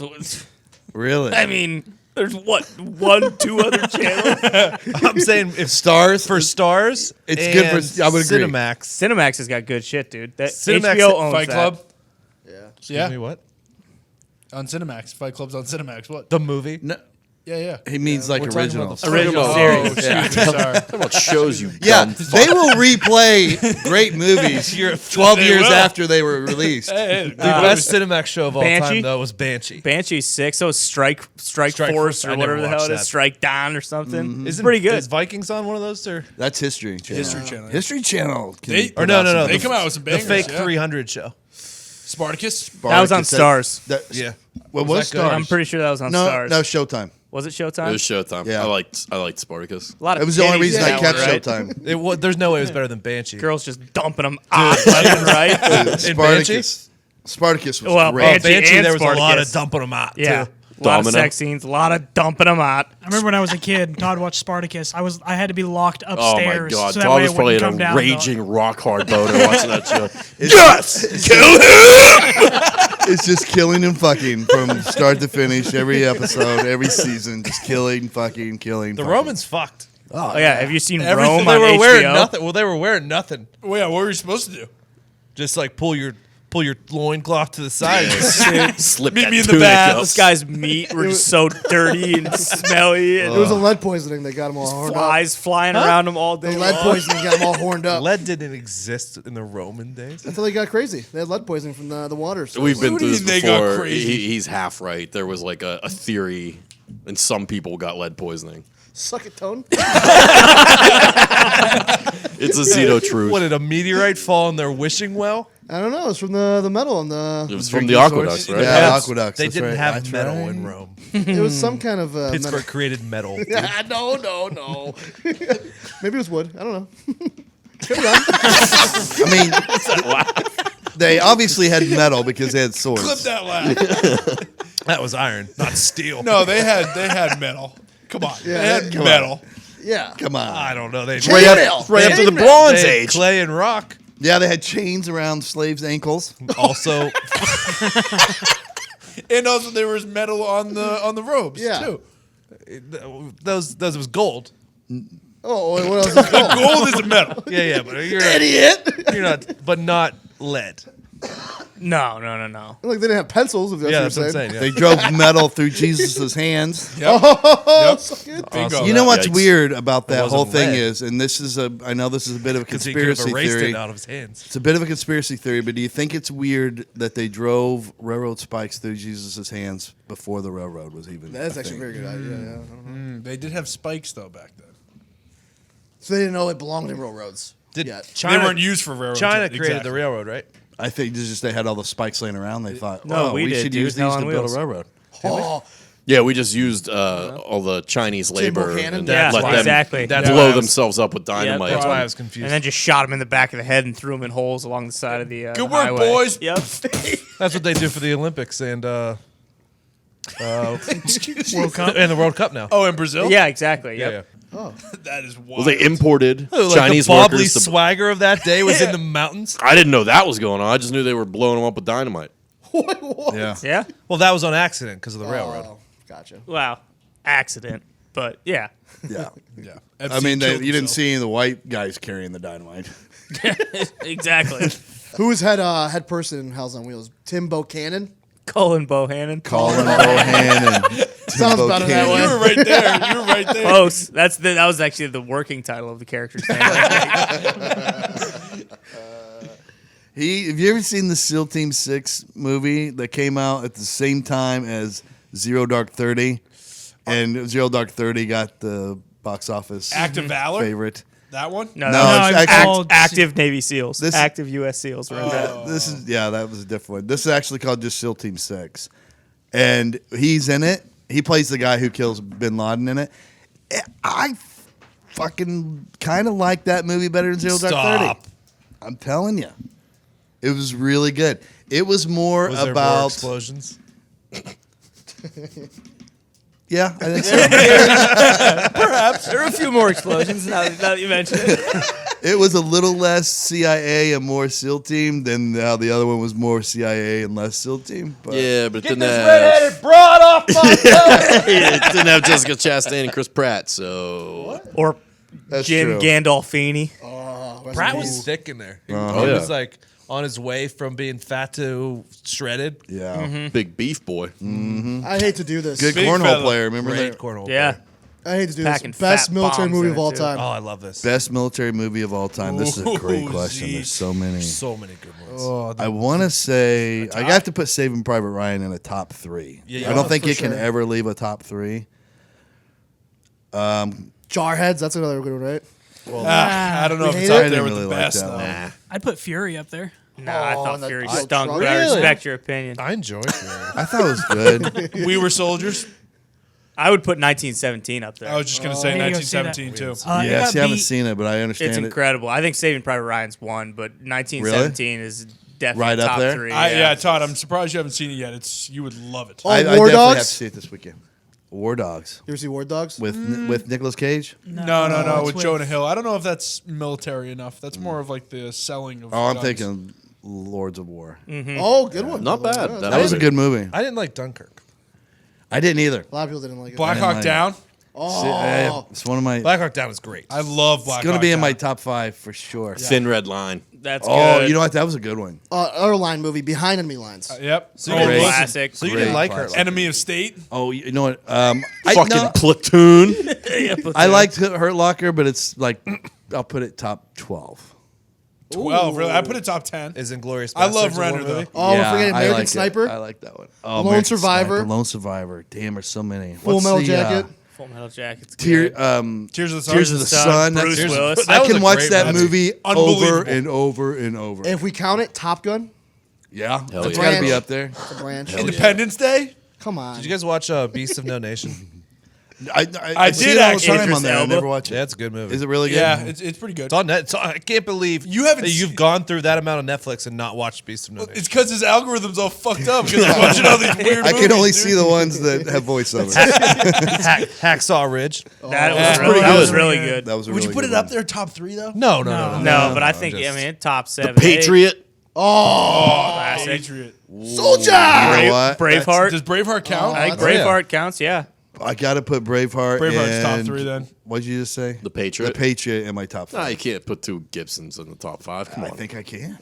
Really? I mean, there's what 1, 2 other channels. I'm saying if Stars? for Stars, It's good for- and I would agree. Cinemax. Cinemax has got good shit, dude. That Cinemax- HBO owns Fight that. Club Excuse me, what? on Cinemax. Fight Club's on Cinemax. What? The movie? No, Yeah. he means like We're talking about originals. the- Original Oh, series. excuse me. Sorry. Talk about shows, you Yeah, dumb they will replay great movies 12 They years will. after they were released. The best Cinemax show of all Banshee? time, though, was Banshee. Banshee's 6. So Strike Strike Force Force, or I whatever never the hell watched it is. that. Strike Down or something. It's Isn't pretty good. Is Vikings on one of those? Or That's History Channel. History Channel. History Channel. can They- put or no, out no, some no. They the- come out with some The bangers. fake yeah. 300 show. Spartacus. That was on Spartacus, Stars. Yeah. What Was was that good? Stars? I'm pretty sure that was on no, Stars. no, Showtime. Was it It Showtime? was Showtime. Yeah. I liked Spartacus. A lot of It was the only titties reason in I that kept one, right? Showtime. There's no way it was better than Banshee. Girls just dumping them left and right. Spartacus. Spartacus was Well, great. Banshee and there was a lot of Spartacus. dumping them out, Yeah. too. A lot of Domino. sex scenes, a lot of dumping them out. I remember when I was a kid, Todd watched Spartacus. I had to be locked Oh upstairs. my god, so that Todd way was it probably wouldn't in come a down. raging rock hard boner watching that show. Yes! Kill him! It's just killing and fucking from start to finish, every episode, every season. Just killing, fucking, killing. The fucking. Romans fucked. Oh yeah, have you seen Everything Rome They on were HBO? wearing nothing. Well, they were wearing nothing. Well, yeah, what were you supposed to do? Just like pull your loincloth to the side. Slip Meet that me in the tunic bath. up. This guy's meat were just so dirty and smelly, and It was a lead poisoning that got him all horned up. flies flying around him all The day. lead long. poisoning got him all horned up. Lead didn't exist in the Roman days. Until they got crazy. They had lead poisoning from the water. source. We've been What do through you this mean they got before. crazy? He's half right. There was like a theory, and some people got lead poisoning. Suck it, Tone. It's a Zito truth. What, did a meteorite fall in their wishing well? I don't know. It's from the metal and It the. was from the drinking aqueducts, source. right? Yeah, That's- aqueducts. They that's didn't right. have That's metal right. in Rome. It was some kind of Pittsburgh metal. created metal. dude. No. Maybe it was wood. I don't know. I mean, they obviously had metal because they had swords. Clip that laugh. That was iron, not steel. No, they had metal. Come on. Yeah, they had come metal. Yeah. Come on. I don't know. They Right after the Bronze they had Age. clay and rock. Yeah, they had chains around slaves' ankles. Also, And also there was metal on the robes Yeah. too. those was gold. Oh, what else is gold? Gold is a metal. Yeah, but Idiot. you're not, but not lead. No. Like they didn't have pencils. If that's Yeah, what that's you're what I'm saying. saying. They Yeah. drove metal through Jesus' hands. Yep. Oh, suck it. Bingo. You know what's Yikes. weird about that wasn't whole thing lead. is, and this is I know this is a bit of a Because he could have conspiracy erased theory. it out of his hands. It's a bit of a conspiracy theory, but do you think it's weird that they drove railroad spikes through Jesus' hands before the railroad was even? That's a actually a thing? very good idea. Yeah. They did have spikes though back then. So they didn't know it belonged in railroads. Did yet. They China weren't used for railroads. China yet. created Exactly. the railroad, right? I think it's just they had all the spikes laying around. They thought, No, oh, we we did, should dude. use Hell these on to build wheels. a railroad. Oh, Yeah, we just used all the Chinese labor Buchanan? and Yeah, let them exactly. That's blow why I was- themselves up with dynamite. That's why I was confused. And then just shot him in the back of the head and threw him in holes along the side of the Good work, highway. boys. Yep. That's what they do for the Olympics and World Cup. and the World Cup now. Oh, in Brazil? yeah, exactly. Yep. That is wild. Well, they imported Like Chinese the Bobley workers. swagger of that day was in the mountains. I didn't know that was going on. I just knew they were blowing them up with dynamite. Yeah. Yeah. Well, that was on accident because of the railroad. Oh, gotcha. Wow. Accident. But yeah. Yeah. Yeah. I mean, killed you didn't himself. see any of the white guys carrying the dynamite. Exactly. Who was head person in Hell's on Wheels? Tim Buchanan. Colin Bohannon. Colin Bohannon. Sounds better that way. You were right there. You were right there. Close. That was actually the working title of the character's name. Have you ever seen the SEAL Team 6 movie that came out at the same time as Zero Dark 30? And Zero Dark 30 got the box office Act of Valor? favorite. That one? No, No, that it's was actually- active Navy SEALs. This- active U.S. SEALs. Were in that. This is that was a different one. This is actually called just SEAL Team 6. And he's in it. He plays the guy who kills Bin Laden in it. I fucking kind of like that movie better than Zero Dark 30. Stop. I'm telling you. It was really good. It was more Was there more about explosions? Yeah, I think so. Perhaps there are a few more explosions now that you mention it. It was a little less CIA and more SEAL team than how the other one was more CIA and less SEAL team. But Yeah, but it didn't This have. redheaded broad off my It didn't have Jessica Chastain and Chris Pratt. So Or that's Jim true. Rest Gandolfini. in Pratt peace. was thick in there. He Oh, yeah. was like on his way from being fat to shredded. Yeah, big beef boy. I hate to do this. good Big cornhole fella. player. Remember Great that? cornhole. Yeah. player. I hate to do Packing this. Best fat military bombs movie in of it, all too. time. Oh, I love this. Best military movie of all time. This is a great Ooh, question. Zeke. There's so many. So many good ones. Oh, I want to say I got to put Saving Private Ryan in a top 3. Yeah, I don't think for it can sure. ever leave a top 3. Jarheads, that's another good one, right? I don't know if We it's hate up it? there I with didn't the really like best, that though. one. I'd put Fury up there. Nah, I Oh, thought that Fury steel stunk, truck. but I Really? respect your opinion. I enjoy Fury. I thought it was good. We Were Soldiers. I would put 1917 up there. I was just going to say I need to go see that. 1917, too. It Yes, got you haven't beat- seen it, but I understand It's it. incredible. I think Saving Private Ryan's one, but 1917 is definitely Right up top there? 3. Yeah, Todd, I'm surprised you haven't seen it yet. You would love it. Oh, I War definitely Dogs? have to see it this weekend. War Dogs You ever see War Dogs? with Nicolas Cage. No, it's with Jonah Hill. I don't know if that's military enough. That's more of like the selling of Oh, I'm guns. thinking Lords of War. Oh, good one. Not bad. Yeah, That was a good movie. I didn't like Dunkirk. I didn't either. A lot of people didn't like it. Black I didn't Hawk like Down. Oh, It's one of my. Black Hawk Down is great. I love Black It's gonna Hawk be in Down. my top 5 for sure. Thin Red Line. That's Oh, good. you know what? That was a good one. other line movie, Behind Enemy Lines. Yep. So Oh, you didn't Great. like- Classic. So you Great didn't like her. classic. Enemy of State. Oh, you know what? Fucking Platoon. I liked Hurt Locker, but it's like I'll put it top 12. 12. Really? I put it top 10. Is Inglorious I Bastards love a war Renner, movie? though. Oh, we're forgetting I American like it. Sniper. I like that one. Lone American Survivor. Sniper, Lone Survivor. Damn, there's so many. Full What's Metal the, Jacket. Full Metal Jacket's Tear, good. Tears of the Sun. Tears of the Sun. Bruce That's- Willis. That I was can a watch great that movie. movie over Unbelievable. and over and over. If we count it, Top Gun. Yeah, Hell that's yeah. got to be Branch. up there. The Branch. Independence Day. Come on. Did you guys watch Beasts of No Nation? I did see it all the actually. time on Idris there. I Elba. never watch it. Yeah, it's a good movie. Is it really good? Yeah, it's pretty good. It's on net. So I can't believe You haven't that you've seen- gone through that amount of Netflix and not watched Beasts of No Nation. It's because his algorithm's all fucked up because he's watching all these weird I movies. can only dude. see the ones that have voiceover. Hacksaw Ridge. That was really good. That was a Would really you put good it up one. there top 3 though? No. No, but I think, just- I mean, top 7. Patriot. Classic. Patriot. Soldier. You know what? Braveheart. Does Braveheart count? I think Oh, yeah. Braveheart counts, yeah. I got to put Braveheart. Braveheart's top and- 3 then. What did you just say? The Patriot. The Patriot in my top 5. Nah, you can't put 2 Gibsons in the top 5. Come I on. think I can.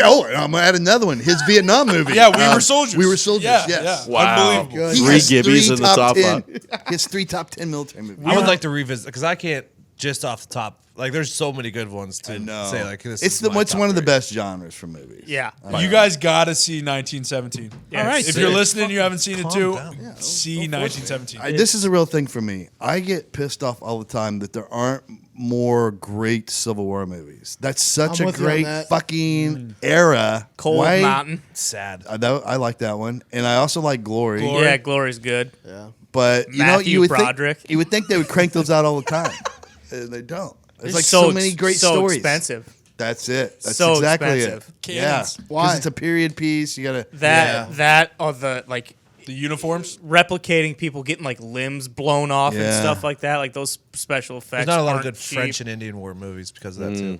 Oh, and I'm gonna add another one. His Vietnam movie. Yeah, We Were Soldiers. We Were Soldiers. Yeah, yes. yeah. Wow. Unbelievable. He 3 has Gibbies in the top 10. 5. He has 3 top 10 military movies. I would like to revisit because I can't just off the top. Like, there's so many good ones to No. say. Like, this it's is the my it's top one of the 3. best genres for movies. Yeah. You guys got to see 1917. Yes. All right, If so you're yeah, listening and you haven't seen it calm too, down. see 1917. This is a real thing for me. I get pissed off all the time that there aren't more great Civil War movies. That's such I'm a with you on great that. fucking era. Cold Why- Mountain. Sad. I like that one, and I also like Glory. Glory. Yeah, Glory's good. Yeah. But you Matthew you would Broderick. think they would crank those out all the time. And they don't. There's like so so many great so stories. expensive. That's it. That's So exactly expensive. it. Yeah, Cannons. because Why? it's a period piece. You gotta. That or the like The uniforms. replicating people getting like limbs blown off and Yeah. stuff like that. Like those special effects. There's not a lot of aren't good cheap. French and Indian War movies because of that too.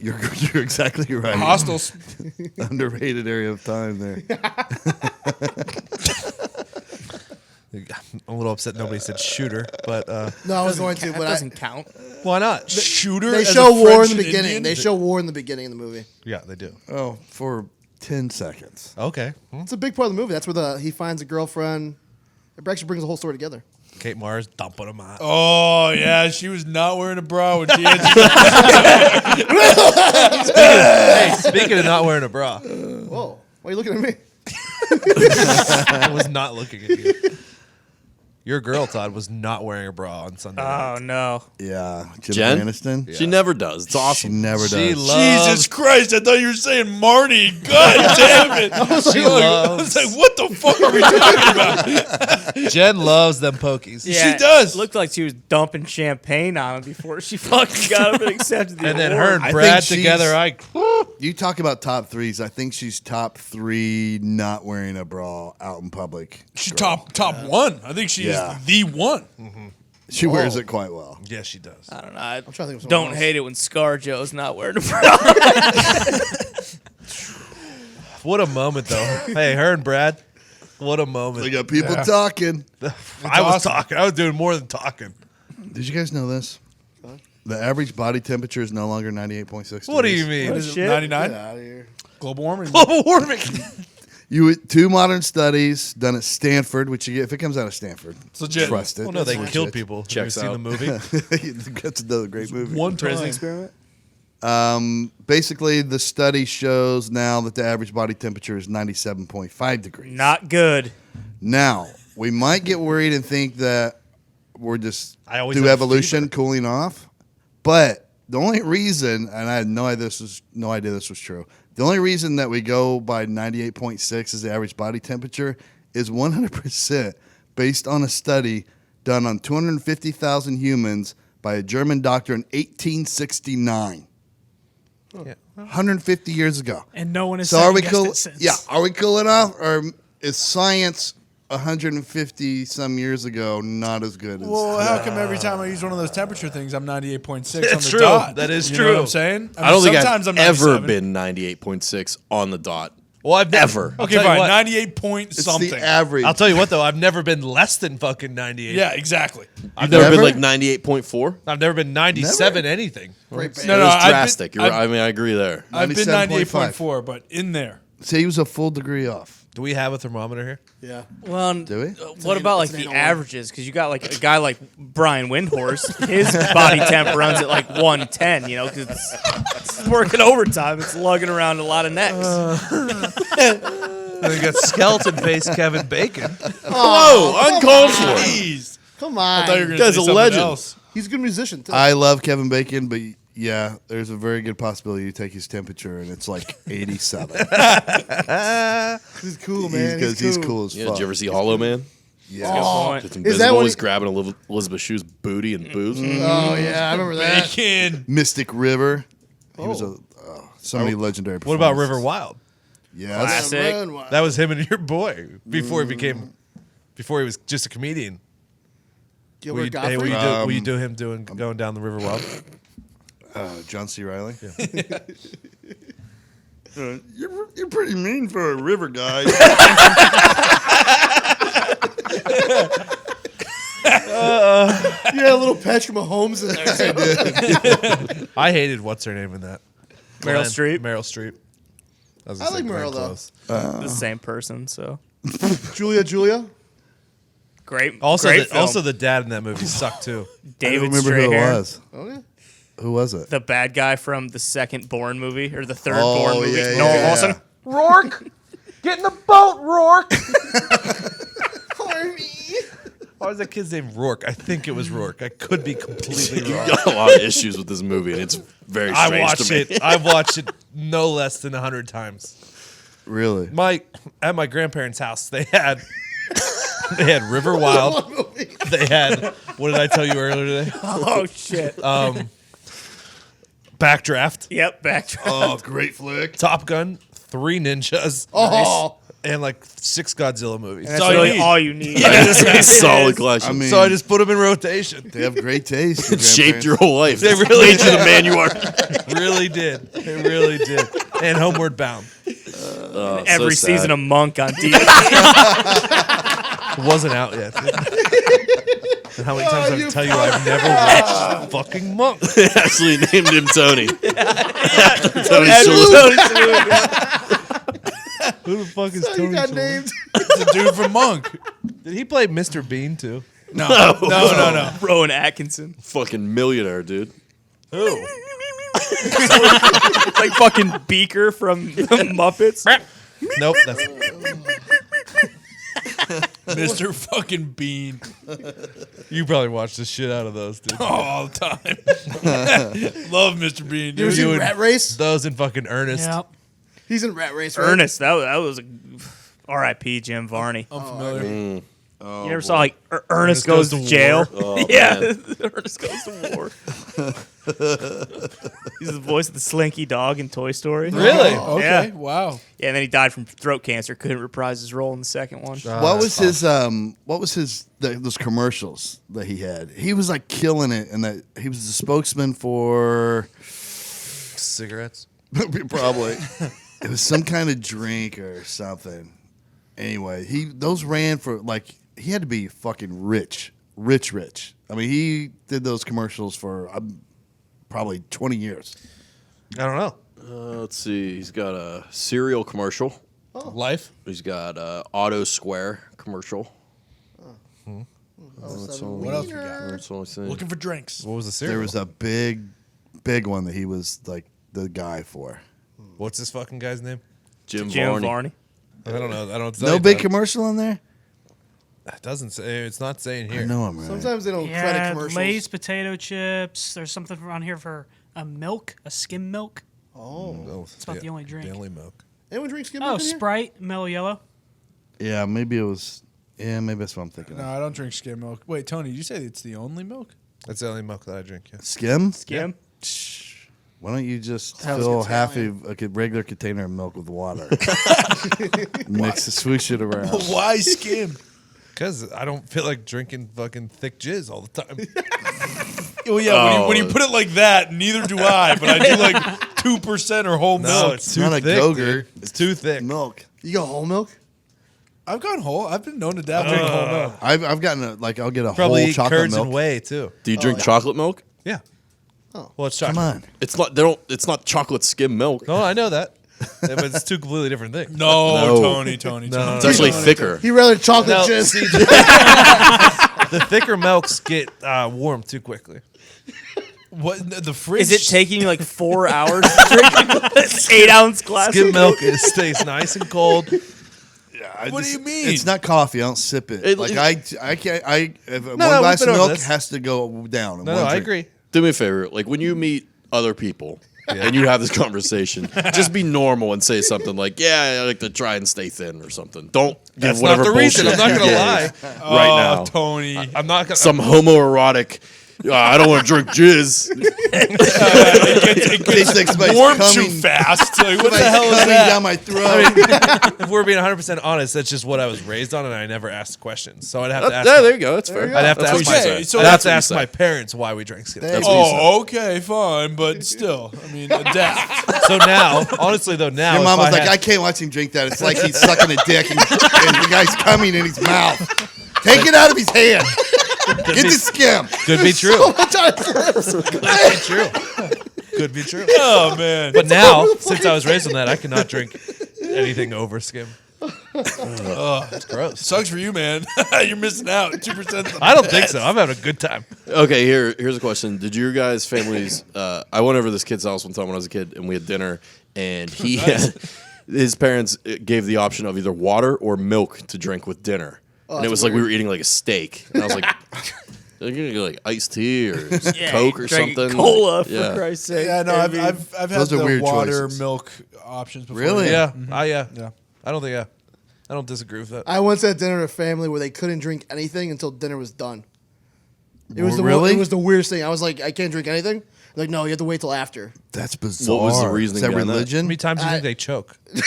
You're exactly right. Hostiles. Underrated area of time there. I'm a little upset nobody said shooter, but No, I was going to, That but doesn't count. why not? Shooter. they as show a war French in the and beginning. Indian? They show war in the beginning of the movie. Yeah, they do. Oh, for 10 seconds. Okay. It's a big part of the movie. That's where he finds a girlfriend. It actually brings the whole story together. Kate Mars dumping him out. Oh yeah, she was not wearing a bra when she had. Hey, speaking of not wearing a bra, Whoa. Why are you looking at me? I was not looking at you. Your girl, Todd, was not wearing a bra on Sunday night. Oh no. Yeah. Jen? Aniston. She never does. It's She awesome. never She does. loves. Jesus Christ! I thought you were saying Marty. God damn it! I was She like, loves- what the fuck are we talking about? Jen loves them pokies. Yeah, She does. Looked like she was dumping champagne on him before she fucking got up and accepted the And then award. her and I Brad think together, You talk about top threes. I think she's top 3 not wearing a bra out in public. She's top one. I think she is Yeah. the one. She wears it quite well. Yes, she does. I don't know. I I'm trying to think of someone don't else. hate it when ScarJo's not wearing a bra. What a moment, though. Hey, her and Brad. What a moment. We got people talking. I was awesome. talking. I was doing more than talking. Did you guys know this? The average body temperature is no longer 98.6 What do you degrees. mean? What is it, shit. 99? Get out of here. Global warming. Global warming. Two modern studies done at Stanford, which you get if it comes out of Stanford. It's legit. Trust it. Well, no, they It's killed legit. people. Have Checks you seen out. the movie? That's another great movie. One Prison time. experiment. Basically, the study shows now that the average body temperature is 97.5 degrees. Not good. Now, we might get worried and think that we're just I always through have evolution cooling off. But the only reason, and I had no idea this was true, the only reason that we go by 98.6 as the average body temperature is 100% based on a study done on 250,000 humans by a German doctor in 1869. Yeah. 150 years ago. And no one has So are we second-guessed cool? it since. Yeah, are we cooling off, or is science 150 some years ago not as good as? Well, how come every time I use one of those temperature things, I'm 98.6 on the It's true. dot? That is You know true. what I'm saying? I don't think sometimes I've I'm ever 97. been 98.6 on the dot. Well, I've Ever. I'll Okay, tell you fine. what. 98 point It's something. the average. I'll tell you what, though. I've never been less than fucking 98. Yeah, exactly. You've never been Never? like 98.4? I've never been 97 anything. Great band. No, It was I've been- drastic. You're right. I've- I mean, I agree there. I've been 97.5. 98.4, but in there. So he was a full degree off. Do we have a thermometer here? Yeah. Well, Do we? what about like it's an the anal one. averages? Because you got like a guy like Brian Windhorse, his body temp runs at like 110. You know, because it's working overtime. It's lugging around a lot of necks. And we got skeleton face Kevin Bacon. Whoa, uncalled for. Jeez. Come I thought you were on. going to Guy's say a something legend. else. He's a good musician, too. I love Kevin Bacon, but yeah, there's a very good possibility you take his temperature and it's like 87. He's cool, man. Because he's cool as Yeah, fuck. did you ever see Hollow Man? Yeah. Good point. It's Is that invisible. when He's he- grabbing Elizabeth Shue's booty and booze. Oh, yeah. I remember that. Bacon. Mystic River. He was so many legendary What about performances. River Wild? Yeah. Classic. Run wild. That was him and your boy before he was just a comedian. Will you, Gilbert hey, Gottfried? will you do him going down the River Wild? John C. Reilly. You're pretty mean for a river guy. You had a little Patrick Mahomes in there. I hated what's her name in that. Meryl Streep. Meryl Streep. was I gonna like say Glenn Meryl, though. Close. The same person. So Julia. great. Also, great also film. the dad in that movie sucked too. I don't David remember who it Strahan, was. Okay. Who was it? the bad guy from the second Bourne movie or the third Oh, Bourne movie. yeah, Noel yeah. Wilson. Rourke, get in the boat, Rourke. Why was that kid's name Rourke? I think it was Rourke. I could be completely You wrong. got a lot of issues with this movie, and it's very I strange watched to me. it. I've watched it no less than 100 times. Really? At my grandparents' house, they had River Wild. They had, what did I tell you earlier today? Oh shit. Backdraft, Yep. Backtrack. Oh, great flick. Top Gun, 3 Ninjas, Oh. and like 6 Godzilla movies. That's So, really all you need. It's a solid collection. I mean, so I just put them in rotation. they have great taste. It shaped your whole life. They It really made you the man you are. Really did. It really did. And Homeward Bound. Every so season sad. of Monk on TV. It wasn't out yet. And how many times I have to tell you I've never watched fucking Monk? Actually named him Tony. Tony Tony Shalhoub. Shalhoub. Who the fuck is You Tony got Shalhoub? named. It's a dude from Monk. Did he play Mr. Bean too? No. Rowan Atkinson. Fucking millionaire, dude. Who? Like fucking Beaker from the Muppets. Nope. That's, Mr. fucking Bean. you probably watched the shit out of those, dude. All the time. Love Mr. Bean, You ever dude. seen Rat Race? Those in fucking Ernest. Yep. He's in Rat Race, right? Ernest. That was a R.I.P. Jim Varney. I'm familiar. You never saw like Ernest goes to jail? Oh, Yeah, man. Ernest goes to war. He's the voice of the Slinky dog in Toy Story. Really? Okay. Yeah. Wow. Yeah, and then he died from throat cancer. Couldn't reprise his role in the second one. What was his? Those commercials that he had? He was like killing it, and that he was the spokesman for Cigarettes. probably. It was some kind of drink or something. Anyway, those ran for like he had to be fucking rich. I mean, he did those commercials for probably 20 years. I don't know. Let's see. He's got a cereal commercial. Life. He's got a Auto Square commercial. What else we got? That's all I see. Looking for drinks. What was the cereal? There was a big one that he was like the guy for. What's this fucking guy's name? Jim Jim Varney. I Varney. don't know. I don't. No big commercial in there? It doesn't say. It's not saying here. I know I'm right. Sometimes they don't credit Yeah, commercials. Lay's potato chips. There's something around here for a skim milk. Oh, It's about the only drink. Daily milk. Anyone drink skim Oh, milk in here? Sprite, mellow yellow. Yeah, maybe it was. Yeah, maybe that's what I'm thinking No, of. I don't drink skim milk. Wait, Tony, did you say it's the only milk? That's the only milk that I drink. Yeah. Skim? Skim. Why don't you just Sounds fill good. half a regular container of milk with water? Swoosh it around. Why skim? Because I don't feel like drinking fucking thick jizz all the time. Oh yeah, when you put it like that, neither do I. But I do like 2% or whole No, milk. it's too not a thick. Go-Gurt. Dude. It's too thick. Milk. You go whole milk? I've gone whole. I've been known to dab drink whole milk. I've gotten I'll get a Probably whole eat chocolate curds milk. and whey too. Do you drink chocolate milk? Yeah. Oh. Well, it's chocolate. Come on. It's not. They don't. It's not chocolate skim milk. No, I know that. Yeah, but it's two completely different things. No, No. Tony. No, It's actually Tony. thicker. He rather chocolate No, jizz. see, the thicker milks get warm too quickly. What the fridge? Is it taking you like 4 hours to drink this 8-ounce glass? Skim of milk stays nice and cold. What do you mean? It's not coffee. I don't sip it. Like I can't. If one no, glass we've of been over milk this. has to go down. in No, one I drink. agree. Do me a favor. Like when you meet other people and you have this conversation, just be normal and say something like, "Yeah, I like to try and stay thin" or something. Don't give That's whatever not the reason. bullshit I'm not you gonna gave lie. right now. Tony. I'm not gonna. Some homoerotic. I don't want to drink jizz. Tastes like somebody's warm too coming- fast. Like, what the somebody's hell is coming that? down my throat. If we're being 100% honest, that's just what I was raised on, and I never asked questions. So I'd have to ask. Yeah, there you go. That's fair. I'd have to That's ask what my. you say. So I'd have That's to what you ask say. my parents why we drank skim. That's That's what what Oh, okay, fine, but still, I mean, adapt. So now, honestly though, now Your if mom was I like, had- I can't watch him drink that. It's like he's sucking a dick and the guy's coming in his mouth. Take it out of his hand. Get the skim. could be true. Could be true. Could be true. Oh man, But now, since I was raised on that, I cannot drink anything over skim. It's gross. sucks for you, man. You're missing out. 2%. I don't think so. I'm having a good time. Okay, here's a question. Did your guys' families? I went over to this kid's house one time when I was a kid, and we had dinner, and his parents gave the option of either water or milk to drink with dinner, and it was like we were eating like a steak, and I was like. They're gonna get like iced tea or Coke or drinking something. Cola, for Yeah. Christ's sake. Yeah, no, I've had Those are the weird water choices. milk options before. Really? Yeah. Yeah. I don't think. I don't disagree with that. I once had dinner at a family where they couldn't drink anything until dinner was done. It was Really? It was the weirdest thing. I was like, I can't drink anything. Like, no, you have to wait till after. That's bizarre. What was the reasoning Is that behind that? How religion? many times do you think they choke? Dude,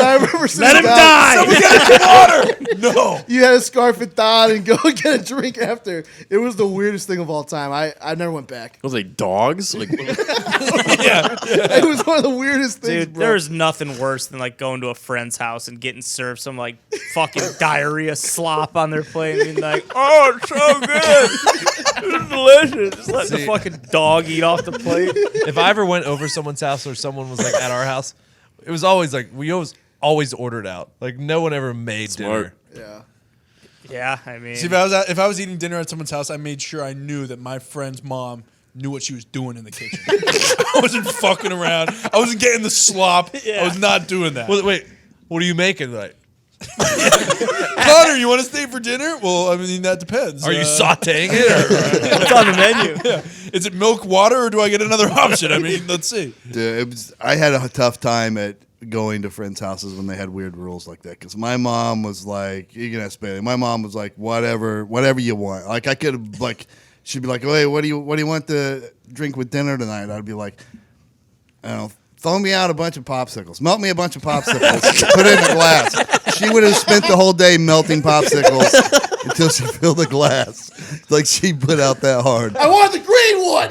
I remember sitting Let him down. die. No. You had a scarf at Todd and go get a drink after. It was the weirdest thing of all time. I never went back. Was they dogs? Like It was one of the weirdest things, Dude, bro. there's nothing worse than like going to a friend's house and getting served some like fucking diarrhea slop on their plate and being like, oh, it's so good. It's delicious. Just let the See- fucking dog eat off the plate. If I ever went over someone's house or someone was like at our house, it was always like we always ordered out. Like no one ever made Smart. dinner. Yeah. Yeah, I mean, See, if I was eating dinner at someone's house, I made sure I knew that my friend's mom knew what she was doing in the kitchen. I wasn't fucking around. I wasn't getting the slop. I was not doing that. Well, wait, what are you making? Like, Connor, you want to stay for dinner? Well, I mean, that depends. are you sautéing it? Or? what's on the menu? Is it milk, water, or do I get another option? I mean, let's see. Dude, I had a tough time at going to friends' houses when they had weird rules like that. Because my mom was like, you can ask Bailey. My mom was like, whatever you want. Like I could have like she'd be like, "Hey, what do you want to drink with dinner tonight?" I'd be like, "I don't know, throw me out a bunch of popsicles. Melt me a bunch of popsicles. Put it in a glass." She would have spent the whole day melting popsicles until she filled the glass. Like she put out that hard. I want the green one.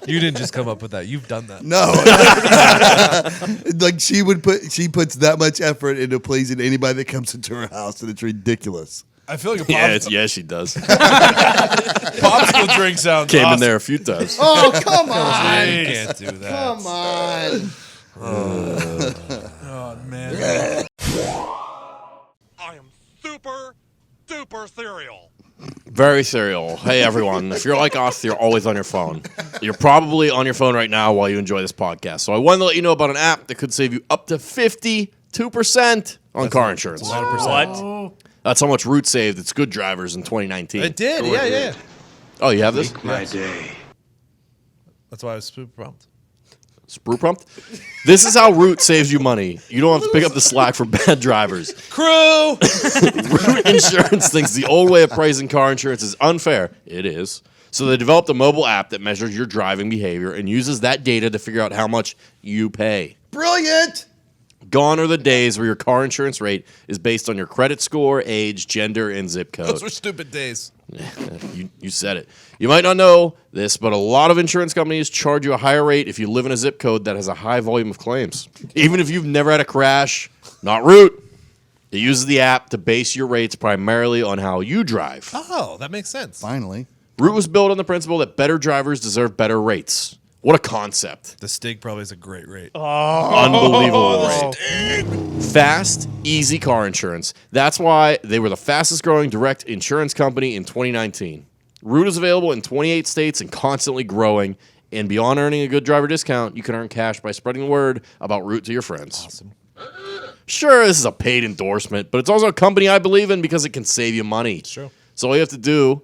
You didn't just come up with that. You've done that. No. Like she puts that much effort into pleasing anybody that comes into her house, and it's ridiculous. I feel like a Yeah, she does. popsicle drink sounds Came awesome. in there a few times. Oh, come on. You can't do that. Come on. Oh, man. I am super duper cereal. Very serial. Hey, everyone. If you're like us, you're always on your phone. You're probably on your phone right now while you enjoy this podcast. So I wanted to let you know about an app that could save you up to 52% on car insurance. What? That's how much Root saved its good drivers in 2019. It did. Yeah. Oh, you have this? My day. That's why I was super pumped. Sprue pumped? This is how Root saves you money. You don't have to pick up the slack for bad drivers. Crew! Root Insurance thinks the old way of pricing car insurance is unfair. It is. So they developed a mobile app that measures your driving behavior and uses that data to figure out how much you pay. Brilliant. Gone are the days where your car insurance rate is based on your credit score, age, gender, and zip code. Those were stupid days. You said it. You might not know this, but a lot of insurance companies charge you a higher rate if you live in a zip code that has a high volume of claims. Even if you've never had a crash, not Root. It uses the app to base your rates primarily on how you drive. Oh, that makes sense. Finally. Root was built on the principle that better drivers deserve better rates. What a concept. The Stig probably is a great rate. Unbelievable rate. Fast, easy car insurance. That's why they were the fastest growing direct insurance company in 2019. Root is available in 28 states and constantly growing. And beyond earning a good driver discount, you can earn cash by spreading the word about Root to your friends. Awesome. Sure, this is a paid endorsement, but it's also a company I believe in because it can save you money. True. So all you have to do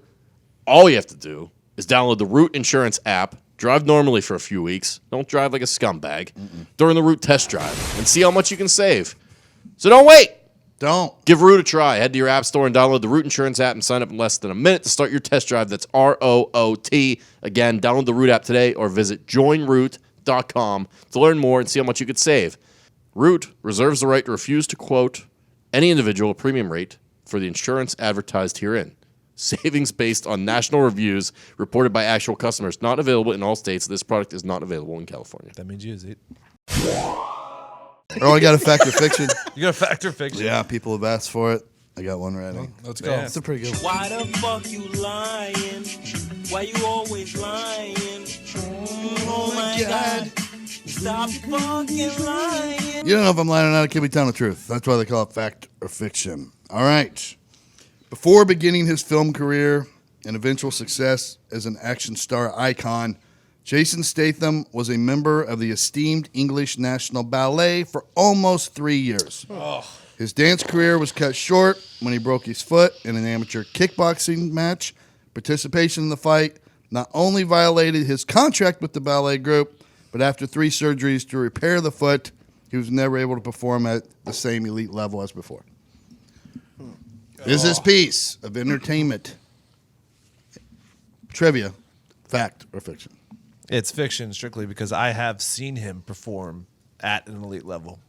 is download the Root Insurance app, drive normally for a few weeks, don't drive like a scumbag, during the Root test drive, and see how much you can save. So don't wait. Don't. Give Root a try. Head to your app store and download the Root Insurance app and sign up in less than a minute to start your test drive. That's ROOT. Again, download the Root app today or visit joinroot.com to learn more and see how much you could save. Root reserves the right to refuse to quote any individual a premium rate for the insurance advertised herein. Savings based on national reviews reported by actual customers. Not available in all states. This product is not available in California. That means you, Zito. Oh, I got a fact or fiction. You got a fact or fiction? Yeah, people have asked for it. I got one ready. Let's go. Yeah. It's a pretty good one. Why the fuck you lying? Why you always lying? Oh my god. Stop fucking lying. You don't know if I'm lying or not. It could be telling the truth. That's why they call it fact or fiction. All right. Before beginning his film career and eventual success as an action star icon, Jason Statham was a member of the esteemed English National Ballet for almost 3 years. His dance career was cut short when he broke his foot in an amateur kickboxing match. Participation in the fight not only violated his contract with the ballet group, but after 3 surgeries to repair the foot, he was never able to perform at the same elite level as before. Is this piece of entertainment trivia fact or fiction? It's fiction strictly because I have seen him perform at an elite level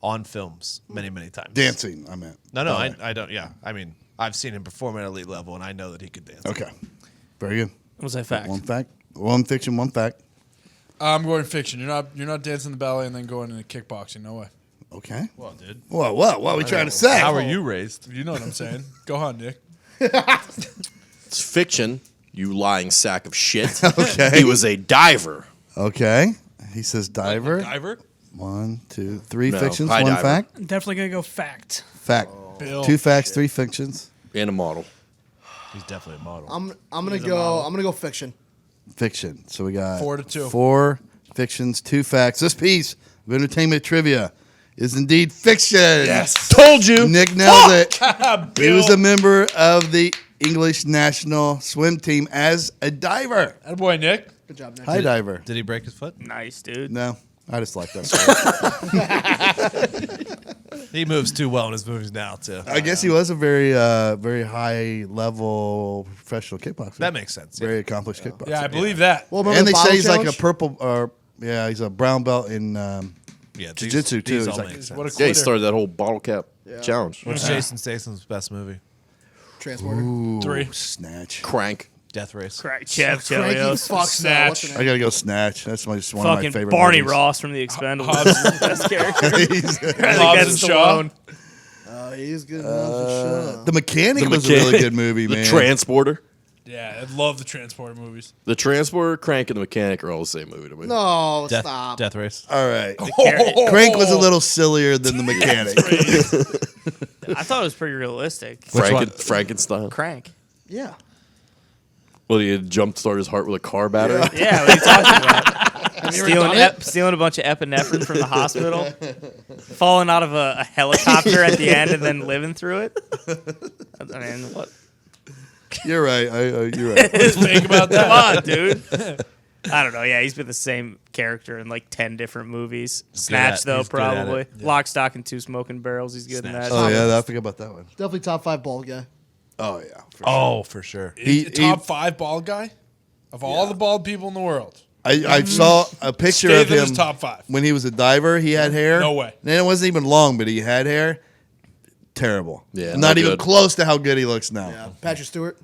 on films many, many times. Dancing, I meant. No, I don't. Yeah, I mean, I've seen him perform at an elite level, and I know that he could dance. Okay. Very good. Was that fact? One fact. One fiction, one fact. I'm going fiction. You're not dancing the ballet and then going into kickboxing. No way. Okay. Well, dude. What are we trying to say? How are you raised? You know what I'm saying. Go on, Nick. It's fiction, you lying sack of shit. Okay. He was a diver. Okay. He says diver. Diver? 1, 2, 3 No, fictions, high one diver. fact. I'm definitely gonna go fact. Fact. Bill. 2 facts, 3 fictions. And a model. He's definitely a model. I'm gonna go fiction. Fiction. So we got 4-2. 4 fictions, 2 facts. This piece of entertainment trivia is indeed fiction. Yes. Told you. Nick nailed it. He was a member of the English national swim team as a diver. Attaboy, Nick. Good job, Nick. High diver. Did he break his foot? Nice, dude. No, I just like that. He moves too well in his movies now, too. I guess he was a very, very high level professional kickboxer. That makes sense. Very accomplished kickboxer. Yeah, I believe that. Well, remember And the they say bottle he's like a challenge? purple. Yeah, he's a brown belt in Yeah, jiu-jitsu too. these He's all like, make sense. What a Yeah, quitter. he started that whole bottle cap challenge. What's Jason Statham's best movie? Transporter. ooh, 3. Snatch. Crank. Death Race. Crack Chev Cranky Chelios. fucks now. What's the I name? gotta go Snatch. That's just one of my Fucking favorite. Barney movies. Ross from The Expendables. Hobbs- Best character. He's- I think that's Shaw. Stallone. He's good enough. the Mechanic The was a Mechanic. really good movie, The man. Transporter. Yeah, I love the Transporter movies. The Transporter, Crank, and the Mechanic are all the same movie to me. No, Death, stop. Death Race. All right. Crank was a little sillier than the Mechanic. I thought it was pretty realistic. one? Frankenstein. Crank. Yeah. Well, he had jump start his heart with a car battery. Yeah, what are you talking about? Have you ever done it? Stealing a bunch of epinephrine from the hospital, falling out of a helicopter at the end, and then living through it. I mean, what? You're right. You're right. Think about that. Come on, dude. I don't know. Yeah, he's been the same character in like 10 different movies. Snatch, though, he's good at probably. it. Lock, Stock, and Two Smoking Barrels. He's good in Snatch. that. Oh yeah, I forgot about that one. Definitely top 5 bald guy. Oh yeah. Oh, for sure. He- Top 5 bald guy of all the bald people in the world. I saw a picture of Statham him is top 5. when he was a diver. He had hair. No way. And it wasn't even long, but he had hair. Terrible. Yeah, Not not even good. close to how good he looks now. Yeah. Patrick Stewart.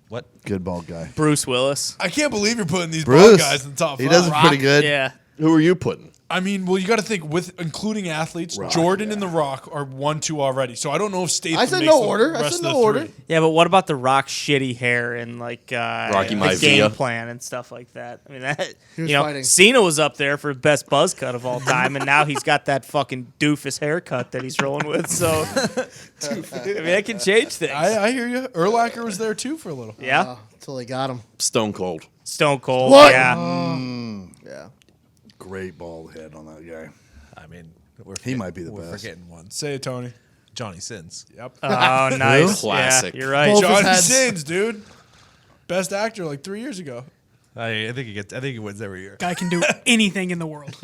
What? Good bald guy. Bruce Willis. I can't believe you're putting these Bruce. bald guys in the top 5. He does pretty good. Yeah. Who are you putting? I mean, well, you got to think with including athletes. Jordan and The Rock are 1, 2 already. So I don't know if Statham I said makes no the order. I rest said of no the order. 3. Yeah, but what about The Rock's shitty hair and like Rocky the Maivia. game plan and stuff like that? I mean, that He was you know, fighting. Cena was up there for best buzz cut of all time, and now he's got that fucking doofus haircut that he's rolling with. So, I mean, that can change things. I hear you. Urlacher was there too for a little. Yeah, Until they got him. Stone Cold. Stone Cold. What? Yeah, Yeah. Great bald head on that guy. I mean, He might be the we're best. forgetting one. Say it, Tony. Johnny Sins. Yep. oh nice, Classic. Yeah, you're right. Both his Johnny heads. Sins, dude. Best actor like 3 years ago. I think he gets. I think he wins every year. Guy can do anything in the world.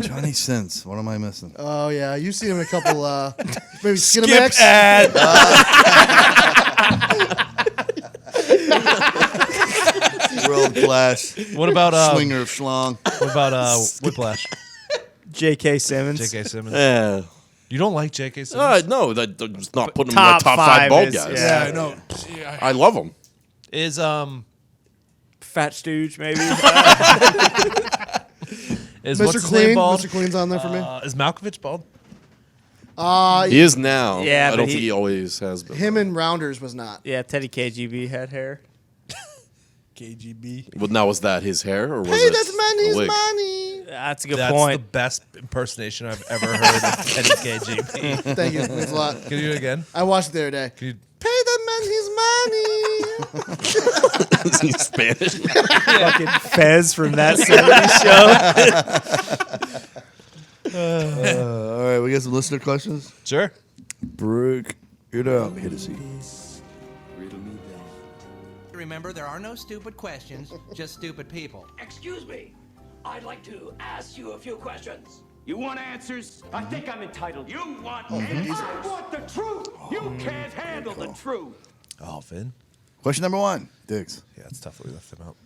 Johnny Sins. What am I missing? Oh, yeah. You've seen him in a couple, maybe Skip Skinamax. ad. World class. What about Swinger of schlong. What about Whiplash? J.K. Simmons. J.K. Simmons. Yeah. You don't like J.K. Simmons? No, that's not putting him in my top 5 bald is- guys. yeah. Yeah, I know. Yeah. I love him. Is Fat Stooge, maybe. is Mr. what's his name Clean. bald? Mr. Clean's on there for me. Is Malkovich bald? He is now. Yeah, I but don't he- think he always has been. Him and Rounders was not. Yeah, Teddy KGB had hair. KGB. Well, now was that his hair or was Hey, it that's a money's wig? money. That's a good That's point. the best impersonation I've ever heard of Eddie KGB. Thank you. Thanks a lot. Can you do it again? I watched it the other day. Can you? Pay the man his money. Is he Spanish? Fucking Fez from that 70s show. All right, we got some listener questions. Sure. Break it up. Hit a seat. Remember, there are no stupid questions, just stupid people. Excuse me. I'd like to ask you a few questions. You want answers? I think I'm entitled. You want answers? I want the truth. You can't handle the truth. Oh, Vin. Question number 1. Diggs. Yeah, it's tough that we left him out.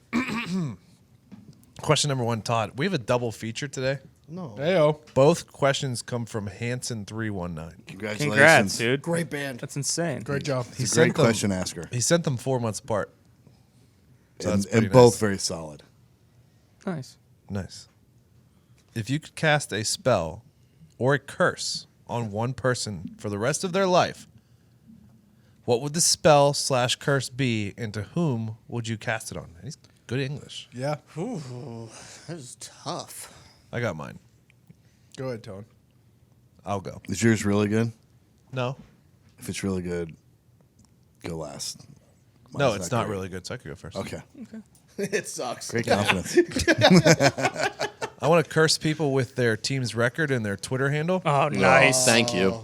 Question number 1, Todd. We have a double feature today. No. Heyo. Both questions come from Hanson319. Congratulations. Congrats, dude. Great band. That's insane. Great job. He He's a great sent them- question asker. He sent them 4 months apart. So that's And pretty both nice. very solid. Nice. Nice. If you could cast a spell or a curse on one person for the rest of their life, what would the spell / curse be, and to whom would you cast it on? He's good English. Yeah. That is tough. I got mine. Go ahead, Tone. I'll go. Is yours really good? No. If it's really good, go last. No, Mine's it's not great. really good, so I could go first. Okay. It sucks. Great confidence. I want to curse people with their team's record and their Twitter handle. Oh, nice. Thank you.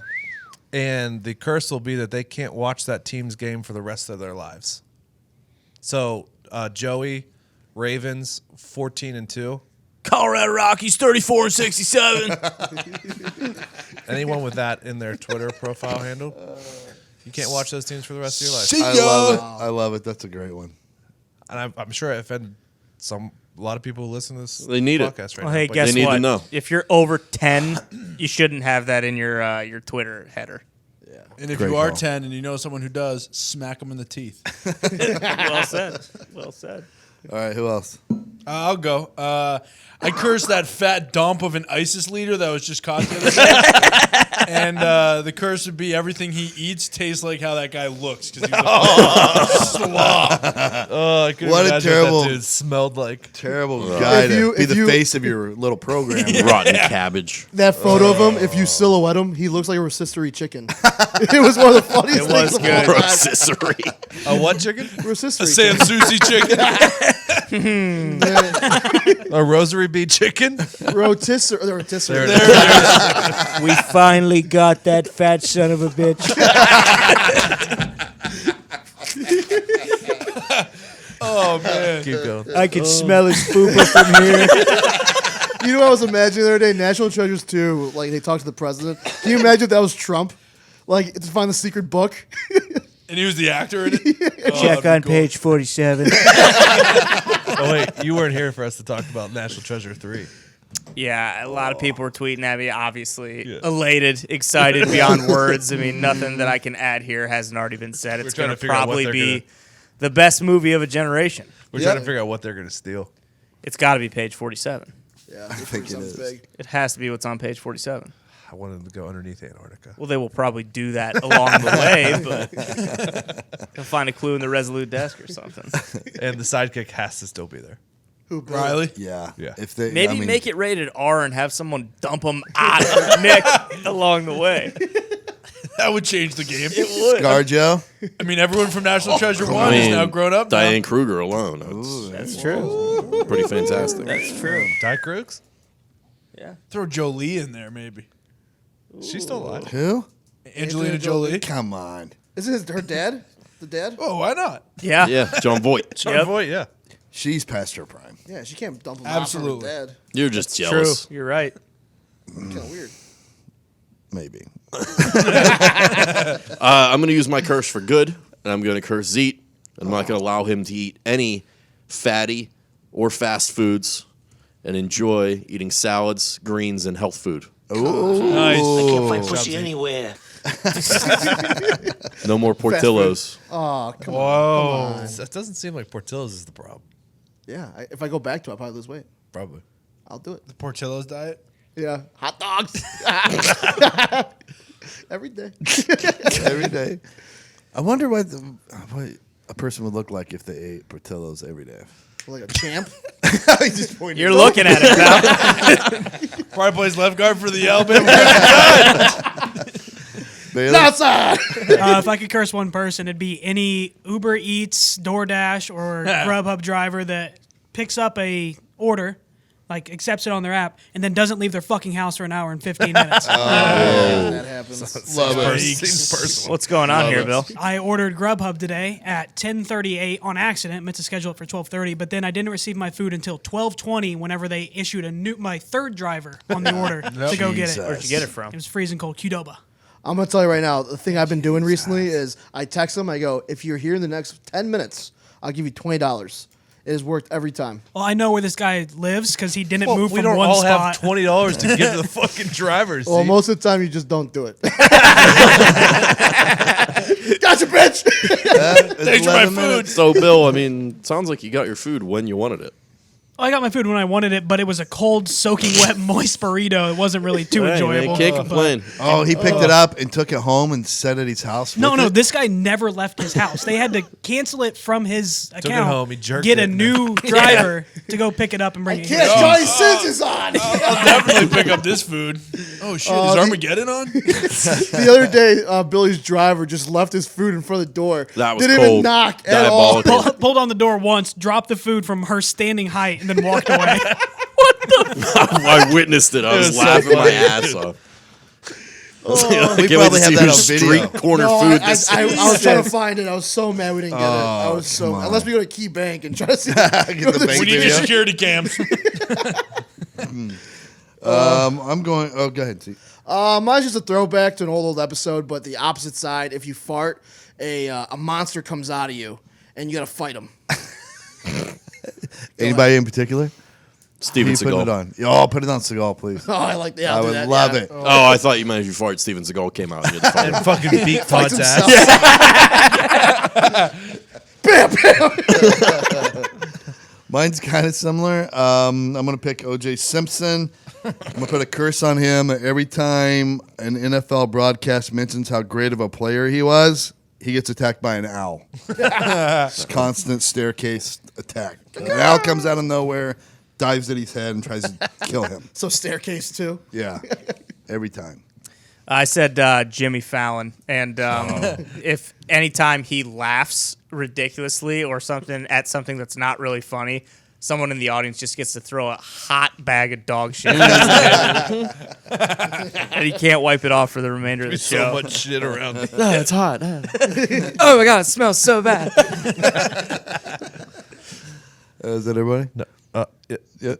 And the curse will be that they can't watch that team's game for the rest of their lives. So, Joey, Ravens, 14-2. Colorado Rockies 34-67. Anyone with that in their Twitter profile handle, you can't watch those teams for the rest of your life. See I ya. love it. I love it. That's a great one. And I'm sure I offended a lot of people who listen to this They need it. podcast right Well, now. hey, but guess They need to what? know. If you're over 10, you shouldn't have that in your Twitter header. And if Great you are call. 10 and you know someone who does, smack them in the teeth. Well said. Well said. All right, who else? I'll go. I cursed that fat dump of an ISIS leader that was just caught the other day. And the curse would be everything he eats tastes like how that guy looks. Because he's a slob. Oh, I couldn't What a imagine terrible- what that dude smelled like. Terrible guy to be if the you- face of your little program. Rotten cabbage. That photo of him, if you silhouette him, he looks like a rotisserie chicken. It was one of the funniest It was things good. of all time. Rotisserie. A what chicken? Rotisserie Sam chicken. Susie chicken. A rosary bead chicken? Rotisserie. There it is. We finally got that fat son of a bitch. Oh, man. Keep going. I could smell his fupa from here. You know what I was imagining the other day? National Treasures 2, like they talked to the president. Can you imagine if that was Trump? Like, to find the secret book? And he was the actor in it? Check on page 47. Oh, wait. You weren't here for us to talk about National Treasure 3. Yeah, a lot of people were tweeting at me, obviously elated, excited beyond words. I mean, nothing that I can add here hasn't already been said. It's trying going to to figure out what probably they're be the best movie of a generation. We're trying to figure out what they're going to steal. It's got to be page 47. Yeah, I think it is. big. It has to be what's on page 47. I wanted them to go underneath Antarctica. Well, they will probably do that along the way, but they'll find a clue in the Resolute desk or something. And the sidekick has to still be there. Who, Bill? Riley? Yeah. Yeah. If they, Maybe I mean, make it rated R and have someone dump them out of their neck along the way. That would change the game. It would. ScarJo. I mean, everyone from National Treasure 1 I is mean, now grown up. now. Diane Kruger alone. That's true. Pretty fantastic. That's true. Di Crooks? Yeah. Throw Jolie in there, maybe. She's still alive. Who? Angelina Jolie. Come on. Isn't it her dad? The dad? Oh, why not? Yeah. Yeah, John Voight. John Yep. Voight, yeah. She's past her prime. Yeah, she can't dump him Absolutely. out from her dad. You're just True. jealous. You're right. Kind of weird. Maybe. I'm going to use my curse for good, and I'm going to curse Zete. I'm not going to allow him to eat any fatty or fast foods and enjoy eating salads, greens, and health food. Nice. Can't find pussy anywhere. No more Portillos. Oh, come on. Whoa. That doesn't seem like Portillo's is the problem. Yeah, if I go back to it, I'll probably lose weight. Probably. I'll do it. Portillo's diet? Yeah. Hot dogs. Every day. Every day. I wonder what a person would look like if they ate Portillo's every day. Like a champ. Just pointed You're looking at it, pal. Probably plays left guard for the Alabama. Bailey? Outside. If I could curse one person, it'd be any Uber Eats, DoorDash, or Grubhub driver that picks up a order, like accepts it on their app, and then doesn't leave their fucking house for an hour and 15 minutes. That happens. Love it. Seems personal. What's going on here, Bill? I ordered Grubhub today at 10:38 on accident. Meant to schedule it for 12:30, but then I didn't receive my food until 12:20. Whenever they issued my third driver on the order to go get it. Where'd you get it from? It was freezing cold, Qdoba. I'm going to tell you right now, the thing I've been doing recently is I text them, I go, if you're here in the next 10 minutes, I'll give you $20. It has worked every time. Well, I know where this guy lives because he didn't Well, move we from don't one all spot. have $20 to give to the fucking drivers. Well, see? most of the time you just don't do it. Gotcha, bitch. Thanks for my food. So, Bill, I mean, sounds like you got your food when you wanted it. I got my food when I wanted it, but it was a cold, soaking wet, moist burrito. It wasn't really too Hey, man, enjoyable. can't but- complain. Oh, he picked it up and took it home and set it at his house. No, with no, it? this guy never left his house. They had to cancel it from his account, home, he jerked get it, a and new driver to go pick it up and bring it Can't here. Johnny Sins is on. I'll definitely pick up this food. Oh, shit. Is Armageddon on? The other day, Billy's driver just left his food in front of the door. That was Didn't even cold. knock at all. Diabolical. Pulled on the door once, dropped the food from her standing height, and then walked away. I witnessed it. I was was so laughing my funny. ass off. I was like, I We can't wait to probably have see that whose on video. street corner No, food I this was is. trying to find it. I was so mad we didn't get it. I was so come on. unless we go to Key Bank and try to see. Get the bank We need your video. security cams. I'm going. Oh, go ahead, T. Mine's just a throwback to an old episode, but the opposite side. If you fart, a monster comes out of you, and you gotta fight him. Anybody in particular? Steven Put it Seagal. on. Oh, put it on Seagal, please. Oh, I like that. I would love it. Oh, I thought you meant if you fart, Steven Seagal came out. And you had to fight him. And fucking beat Todd's ass. Mine's kind of similar. I'm going to pick O.J. Simpson. I'm going to put a curse on him every time an NFL broadcast mentions how great of a player he was. He gets attacked by an owl. Just constant staircase attack. An owl comes out of nowhere, dives at his head, and tries to kill him. So staircase too. Yeah, every time. I said Jimmy Fallon, and if anytime he laughs ridiculously or something at something that's not really funny, someone in the audience just gets to throw a hot bag of dog shit, and he can't wipe it off for the remainder of the show. So much shit around me. Oh, it's hot. Oh my god, it smells so bad. Is that everybody? No. Yeah.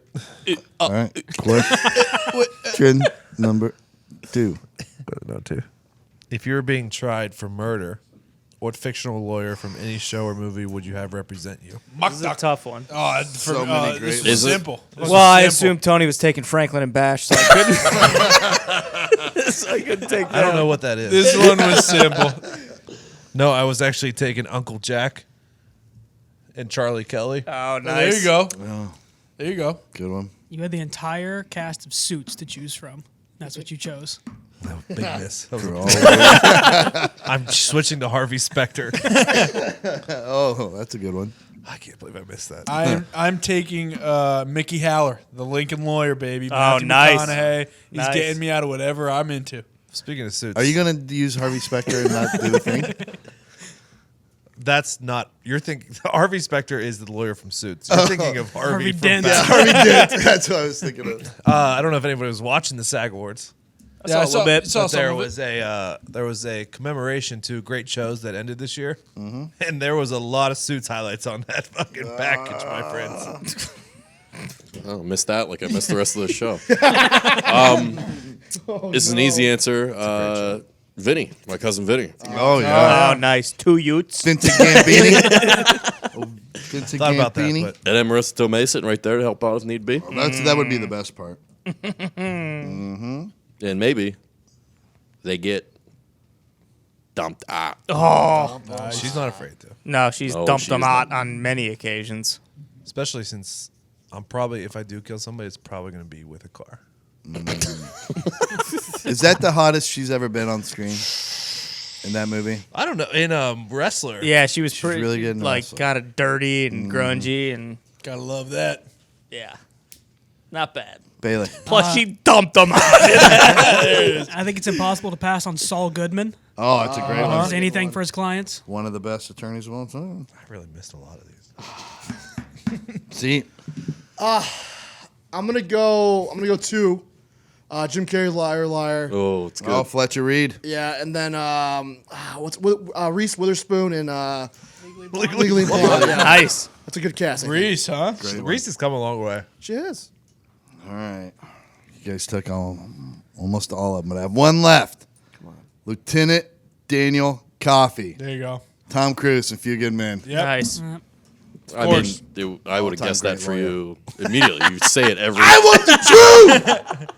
All right. Question number 2. No, two. If you were being tried for murder, what fictional lawyer from any show or movie would you have represent you? This is a tough one. Oh, So many great this ones. was Is it? simple. This Well, I was simple. assumed Tony was taking Franklin and Bash, so I couldn't. So I couldn't take that. I don't know what that is. This one was simple. No, I was actually taking Uncle Jack and Charlie Kelly. Oh, nice. There you go. Oh, There you go. good one. You had the entire cast of Suits to choose from. That's what you chose. No, big miss. That was For a- all the- I'm switching to Harvey Specter. Oh, that's a good one. I can't believe I missed that. I'm taking Mickey Haller, the Lincoln lawyer, baby. Oh, Matthew nice. McConaughey. He's Nice. getting me out of whatever I'm into. Speaking of Suits, Are you going to use Harvey Specter and not do the thing? That's not. You're thinking. Harvey Specter is the lawyer from Suits. You're thinking of Harvey, Harvey from Dent. Batman. Harvey did. That's what I was thinking of. I don't know if anybody was watching the SAG Awards. I saw a little bit. But there was a commemoration to great shows that ended this year, and there was a lot of Suits highlights on that fucking package, my friends. Oh, missed that like I missed the rest of the show. It's an easy answer. Vinny, my cousin Vinny. Oh, yeah. Oh, nice. 2 Utes. Vincent Gambini. Vincent Thought about that, Gambini. but And then Marissa Tomei sitting right there to help out if need be. That would be the best part. And maybe they get dumped out. Oh. she's not afraid to, No, she's Oh, dumped she's them out not. on many occasions. especially since I'm probably, if I do kill somebody, it's probably going to be with a car. Is that the hottest she's ever been on screen in that movie? I don't know. In Wrestler, Yeah, she was pretty really good in like wrestling. kind of dirty and grungy and Gotta love that. yeah, not bad. Bailey. Plus, she dumped them out. I think it's impossible to pass on Saul Goodman. Oh, that's a great Does one. anything for his clients. One of the best attorneys of all time. I really missed a lot of these. See, I'm gonna go 2. Jim Carrey, Liar. Oh, it's good. oh, Fletcher Reed. Yeah, and then Reese Witherspoon and Legally Blonde. Yeah. Nice. That's a good cast. I think. Reese, huh? Reese has come a long way. She is. All right. You guys took almost all of them, but I have one left. Come on. Lieutenant Daniel Coffey. There you go. Tom Cruise and Few Good Men. Yep. Nice. I course. mean, I would have All-time guessed that great for lawyer. you immediately. You'd say it every. I want the truth!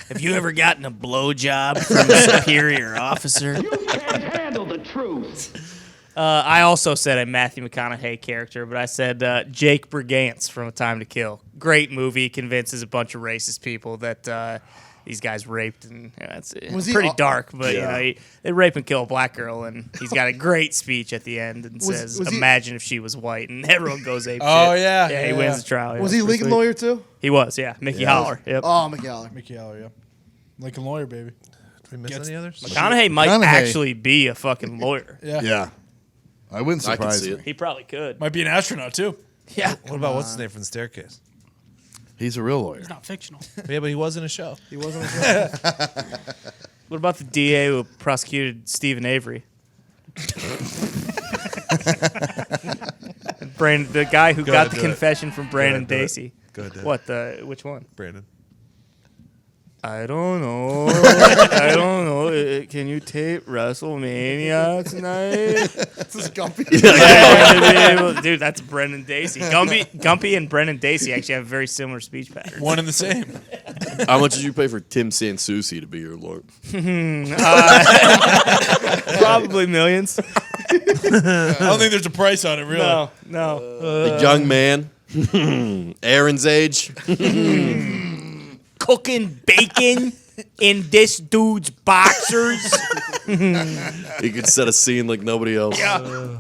Have you ever gotten a blowjob from a superior officer? You can't handle the truth. I also said a Matthew McConaughey character, but I said Jake Brigance from A Time to Kill. Great movie, convinces a bunch of racist people that these guys raped, and it's Was he pretty al- dark. But you know, they rape and kill a black girl, and he's got a great speech at the end and says, was he- "Imagine if she was white," and everyone goes ape Oh, shit. yeah, yeah, he yeah. wins the trial. Yeah, Was he it's pretty Lincoln sweet. lawyer too? He was, yeah. Mickey Holler. Yep. Oh, McGallagher. Mickey Haller, yeah. Lincoln lawyer, baby. Did we miss Gets- any others? McConaughey might McConaughey. actually be a fucking lawyer. Yeah. Yeah. I wouldn't I can surprise see me. it. He probably could. Might be an astronaut, too. Yeah. What about what's his name from the Staircase? He's a real lawyer. He's not fictional. Yeah, but he was in a show. He wasn't. What about the DA who prosecuted Stephen Avery? Brandon, the guy who Go got ahead, the do it. confession from Brandon ahead, do it. Dacey. Go ahead, do it. What which one? Brandon. I don't know. I don't know. Can you tape WrestleMania tonight? This is Gumpy. Dude, that's Brendan Dacy. Gumpy and Brendan Dacy actually have very similar speech patterns. One and the same. How much did you pay for Tim Sansucci to be your lord? Probably millions. I don't think there's a price on it, really. No. The young man, Aaron's age. Cooking bacon in this dude's boxers. He could set a scene like nobody else. Yeah.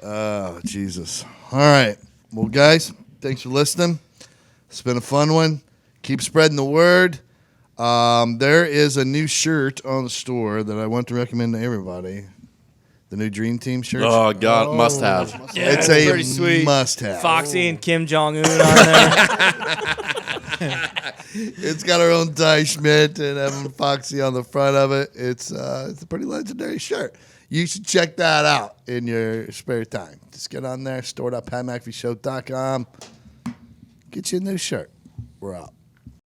Oh, Jesus. All right. Well, guys, thanks for listening. It's been a fun one. Keep spreading the word. There is a new shirt on the store that I want to recommend to everybody. The new Dream Team shirt. Oh, God. Must have. Yeah, it's a pretty sweet. must have. Foxy and Kim Jong-un on there. It's got our own Ty Schmidt and Evan Foxy on the front of it. It's a pretty legendary shirt. You should check that out in your spare time. Just get on there, store.patmcafeeshow.com. Get you a new shirt. We're out.